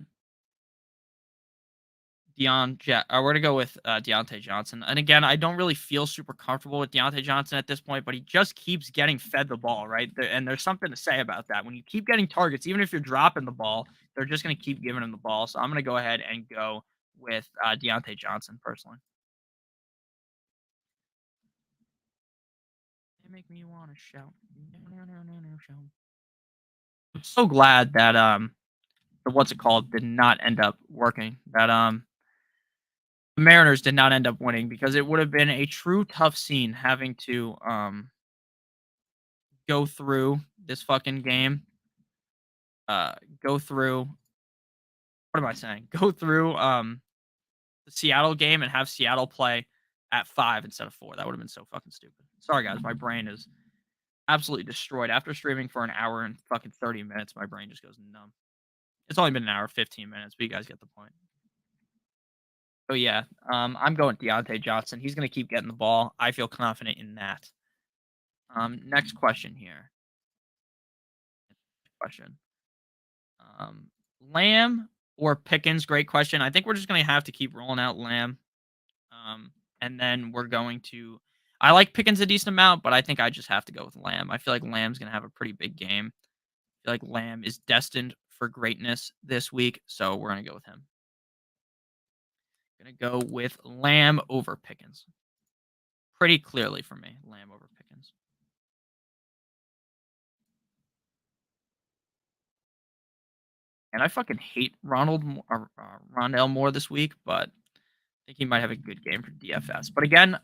we're gonna go with Deontay Johnson. And again, I don't really feel super comfortable with Deontay Johnson at this point, but he just keeps getting fed the ball, right? And there's something to say about that. When you keep getting targets, even if you're dropping the ball, they're just gonna keep giving him the ball. So I'm gonna go ahead and go with Deontay Johnson personally. They make me want to shout. I'm so glad that the what's it called did not end up working. That the Mariners did not end up winning because it would have been a true tough scene having to go through this fucking game. Uh go through what am I saying? Go through the Seattle game and have Seattle play at 5 instead of 4. That would have been so fucking stupid. Sorry guys, my brain is absolutely destroyed. After streaming for an hour and fucking 30 minutes, my brain just goes numb. It's only been an hour, 15 minutes, but you guys get the point. So yeah, I'm going Deontay Johnson. He's gonna keep getting the ball. I feel confident in that. Next question here. Question. Lamb or Pickens? Great question. I think we're just gonna have to keep rolling out Lamb. And then we're going to. I like Pickens a decent amount, but I think I just have to go with Lamb. I feel like Lamb's gonna have a pretty big game. I feel like Lamb is destined for greatness this week, so we're gonna go with him. Gonna go with Lamb over Pickens. Pretty clearly for me, Lamb over Pickens. And I fucking hate Rondell Moore this week, but I think he might have a good game for DFS. But again,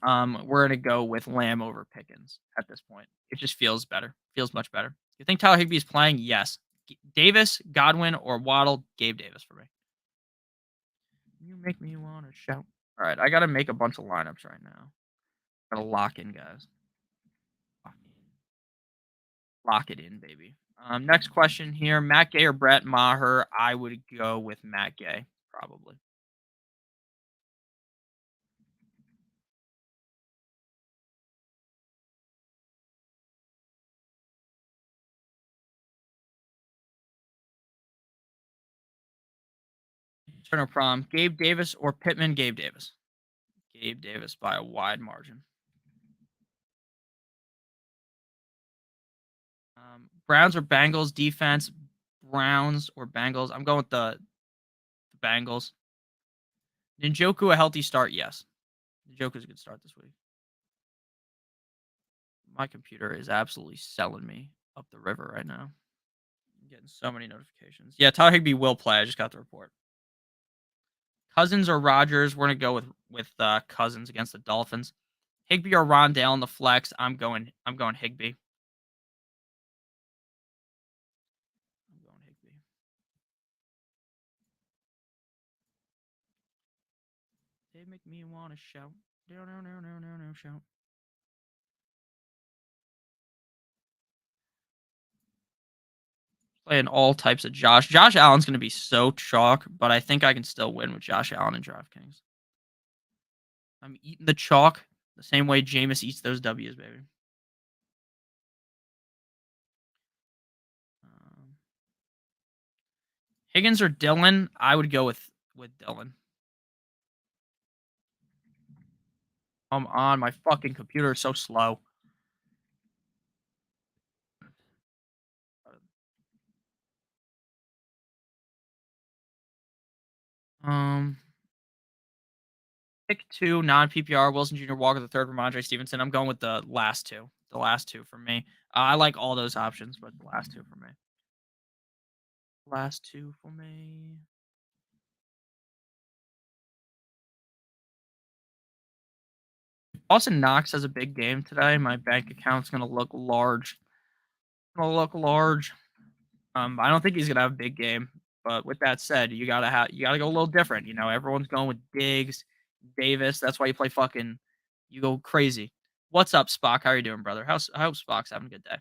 we're gonna go with Lamb over Pickens at this point. It just feels better. Feels much better. You think Tyler Higbee's playing? Yes. Davis, Godwin, or Waddle? Gabe Davis for me. You make me want to shout. All right, I got to make a bunch of lineups right now. Got to lock in, guys. Lock it in, baby. Next question here: Matt Gay or Brett Maher? I would go with Matt Gay, probably. Turner prom: Gabe Davis or Pittman? Gabe Davis. Gabe Davis by a wide margin. Browns or Bengals defense? Browns or Bengals? I'm going with the Bengals. Njoku a healthy start? Yes. Njoku's a good start this week. My computer is absolutely selling me up the river right now. I'm getting so many notifications. Yeah, Tyler Higbee will play. I just got the report. Cousins or Rogers? We're gonna go with Cousins against the Dolphins. Higbee or Rondale in the flex? I'm going Higbee. I'm going Higbee. They make me want to shout. No, no, no, no, no, no, shout. Playing all types of Josh. Josh Allen's going to be so chalk, but I think I can still win with Josh Allen and DraftKings. I'm eating the chalk the same way Jameis eats those W's, baby. Higgins or Dylan? I would go with Dylan. Come on, my fucking computer is so slow. Pick two non PPR: Wilson Jr., Walker the third, Ramondre Stevenson. I'm going with the last two. The last two for me. I like all those options, but the last two for me. Last two for me. Austin Knox has a big game today. My bank account's gonna look large. I don't think he's gonna have a big game. But with that said, you gotta go a little different. You know, everyone's going with Diggs, Davis. That's why you go crazy. What's up, Spock? How are you doing, brother? I hope Spock's having a good day.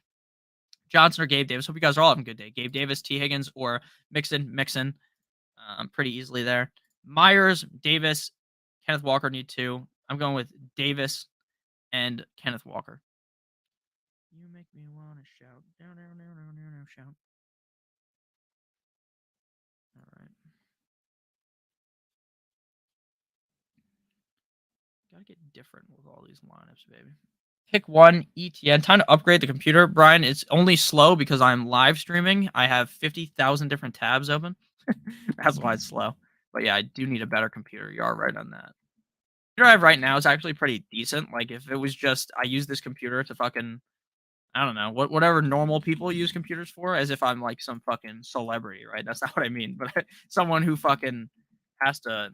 Johnson or Gabe Davis? Hope you guys are all having a good day. Gabe Davis, T. Higgins, or Mixon. Pretty easily there. Myers, Davis, Kenneth Walker need two. I'm going with Davis and Kenneth Walker. You make me want to shout. No, shout. All right. Gotta get different with all these lineups, baby. Pick one, ETN. Time to upgrade the computer, Brian. It's only slow because I'm live streaming. I have 50,000 different tabs open. That's why it's slow. But yeah, I do need a better computer. You are right on that. The computer I have right now is actually pretty decent. Like if it was just I use this computer to fucking I don't know whatever normal people use computers for, as if I'm like some fucking celebrity, right? That's not what I mean. But someone who fucking has to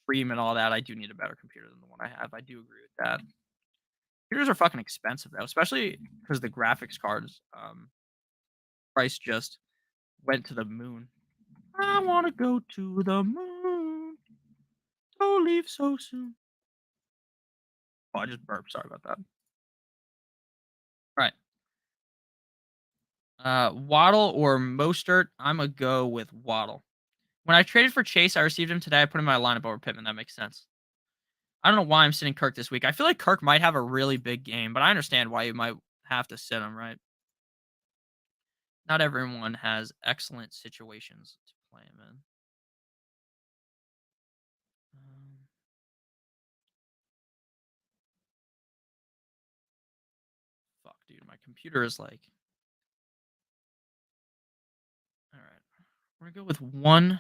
stream and all that, I do need a better computer than the one I have. I do agree with that. Computers are fucking expensive though, especially because the graphics cards price just went to the moon. I want to go to the moon. Don't leave so soon. Oh, I just burped. Sorry about that. All right. Waddle or Mostert? I'm going to go with Waddle. When I traded for Chase, I received him today. I put him in my lineup over Pittman. That makes sense. I don't know why I'm sitting Kirk this week. I feel like Kirk might have a really big game, but I understand why you might have to sit him, right? Not everyone has excellent situations to play him in. Fuck, dude. My computer is like... All right. We're going to go with one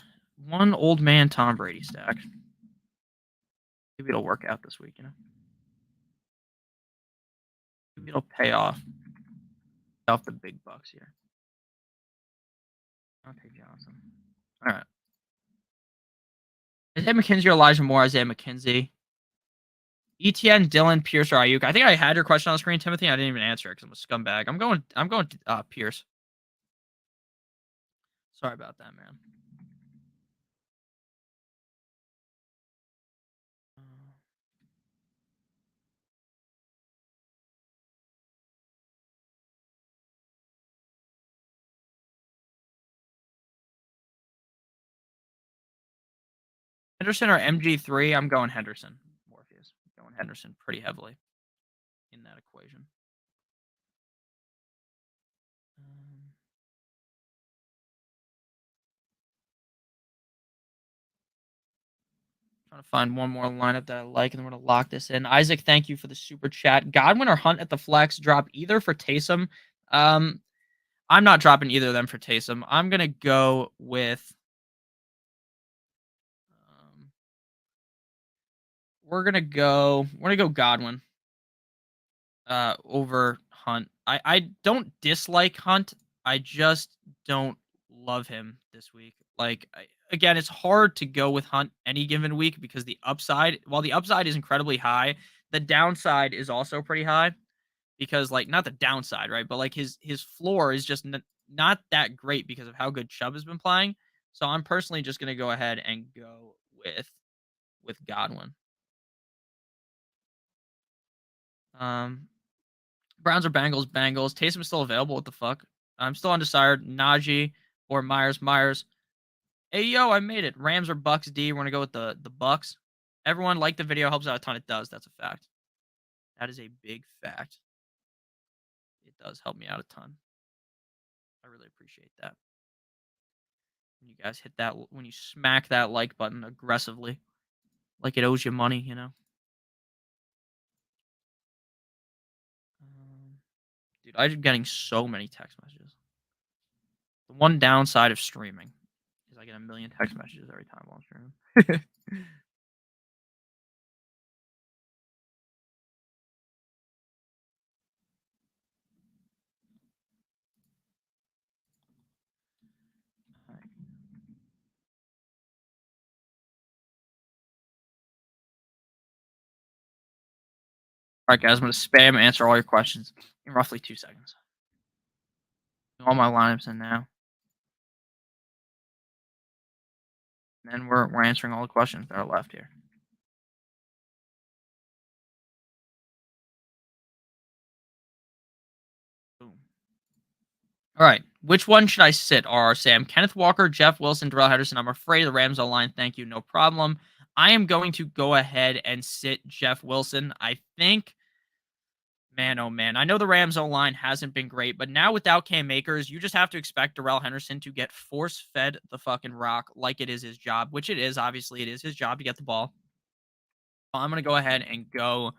old man Tom Brady stack. Maybe it'll work out this week, Maybe it'll pay off the big bucks here. Okay, Johnson. All right. Isaiah McKenzie or Elijah Moore? Isaiah McKenzie. ETN, Dylan, Pierce, or Ayuk. I think I had your question on the screen, Timothy. I didn't even answer it because I'm a scumbag. I'm going Pierce. Sorry about that, man. Henderson or MG3? I'm going Henderson. Morpheus. I'm going Henderson pretty heavily in that equation. Trying to find one more lineup that I like, and then we're going to lock this in. Isaac, thank you for the super chat. Godwin or Hunt at the flex? Drop either for Taysom. I'm not dropping either of them for Taysom. I'm going to go with... we're going to go Godwin over Hunt. I don't dislike Hunt. I just don't love him this week. Like, again, it's hard to go with Hunt any given week because while the upside is incredibly high, the downside is also pretty high because, like, not the downside, right? But like his floor is just not that great because of how good Chubb has been playing. So I'm personally just gonna go ahead and go with Godwin. Browns or Bengals? Bengals. Taysom is still available. What the fuck? I'm still undecided. Najee or Myers. Hey, yo, I made it. Rams or Bucks D. We're going to go with the Bucks. Everyone like the video. Helps out a ton. It does. That's a fact. That is a big fact. It does help me out a ton. I really appreciate that. When you guys hit that, when you smack that like button aggressively, like it owes you money, Dude, I'm getting so many text messages. The one downside of streaming is I get a million text messages every time while I'm streaming. All right, guys, I'm going to spam answer all your questions in roughly 2 seconds. All my lineups in now. And then we're answering all the questions that are left here. Boom. All right. Which one should I sit? Sam, Kenneth Walker, Jeff Wilson, Darrell Henderson. I'm afraid of the Rams O-line. Thank you. No problem. I am going to go ahead and sit Jeff Wilson. I think, man, oh man. I know the Rams O-line hasn't been great, but now without Cam Akers, you just have to expect Darrell Henderson to get force-fed the fucking rock like it is his job, which it is. Obviously, it is his job to get the ball. I'm going to go ahead and go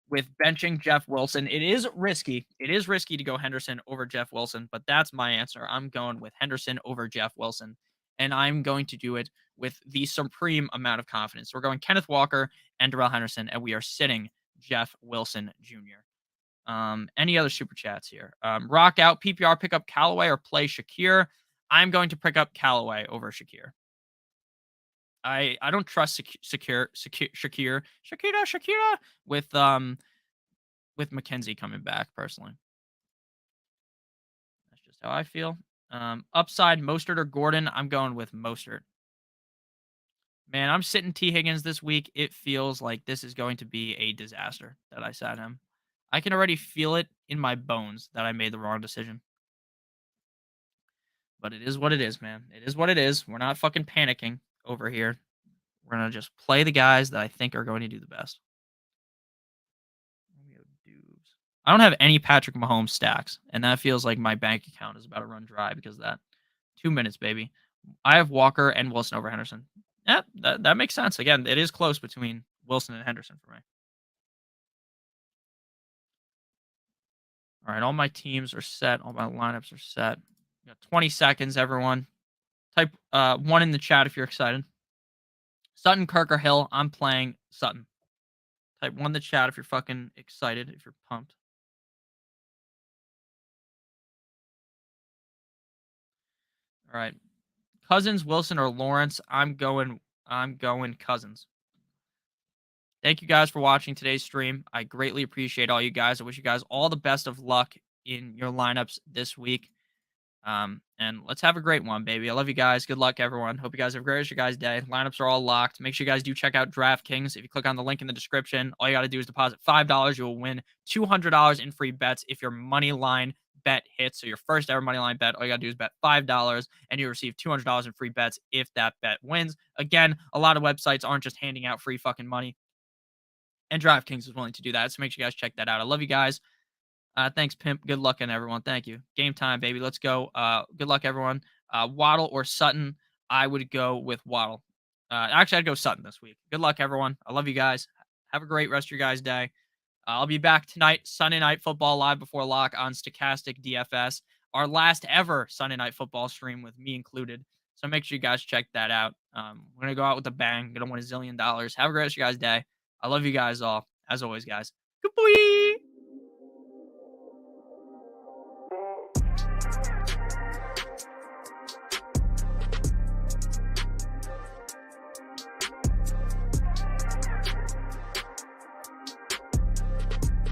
with benching Jeff Wilson. It is risky. It is risky to go Henderson over Jeff Wilson, but that's my answer. I'm going with Henderson over Jeff Wilson, and I'm going to do it with the supreme amount of confidence. We're going Kenneth Walker and Darrell Henderson, and we are sitting Jeff Wilson Jr. Any other super chats here? Rock out, PPR, pick up Callaway or play Shakir. I'm going to pick up Callaway over Shakir. I don't trust Shakira with McKenzie coming back personally. That's just how I feel. Upside, Mostert or Gordon? I'm going with Mostert. Man, I'm sitting T. Higgins this week. It feels like this is going to be a disaster that I sat him. I can already feel it in my bones that I made the wrong decision. But it is what it is, man. It is what it is. We're not fucking panicking over here. We're going to just play the guys that I think are going to do the best. I don't have any Patrick Mahomes stacks, and that feels like my bank account is about to run dry because of that. 2 minutes, baby. I have Walker and Wilson over Henderson. Yeah, that makes sense. Again, it is close between Wilson and Henderson for me. All right, all my teams are set. All my lineups are set. We got 20 seconds, everyone. Type 1 in the chat if you're excited. Sutton, Kirk, or Hill. I'm playing Sutton. Type one in the chat if you're fucking excited, if you're pumped. All right. Cousins, Wilson, or Lawrence? I'm going Cousins. Thank you guys for watching today's stream. I greatly appreciate all you guys. I wish you guys all the best of luck in your lineups this week. And let's have a great one, baby. I love you guys. Good luck, everyone. Hope you guys have a great rest of your guys' day. Lineups are all locked. Make sure you guys do check out DraftKings. If you click on the link in the description, all you got to do is deposit $5. You will win $200 in free bets if your money line bet hits. So your first ever money line bet, all you got to do is bet $5 and you receive $200 in free bets if that bet wins. Again, a lot of websites aren't just handing out free fucking money. And DraftKings is willing to do that. So make sure you guys check that out. I love you guys. Thanks, Pimp. Good luck, and everyone. Thank you. Game time, baby. Let's go. Good luck, everyone. Waddle or Sutton? I would go with Waddle. Actually, I'd go Sutton this week. Good luck, everyone. I love you guys. Have a great rest of your guys' day. I'll be back tonight, Sunday Night Football live before lock on Stochastic DFS. Our last ever Sunday Night Football stream with me included. So make sure you guys check that out. We're going to go out with a bang. Going to win $1 zillion. Have a great rest of your guys' day. I love you guys all. As always, guys. Good boy.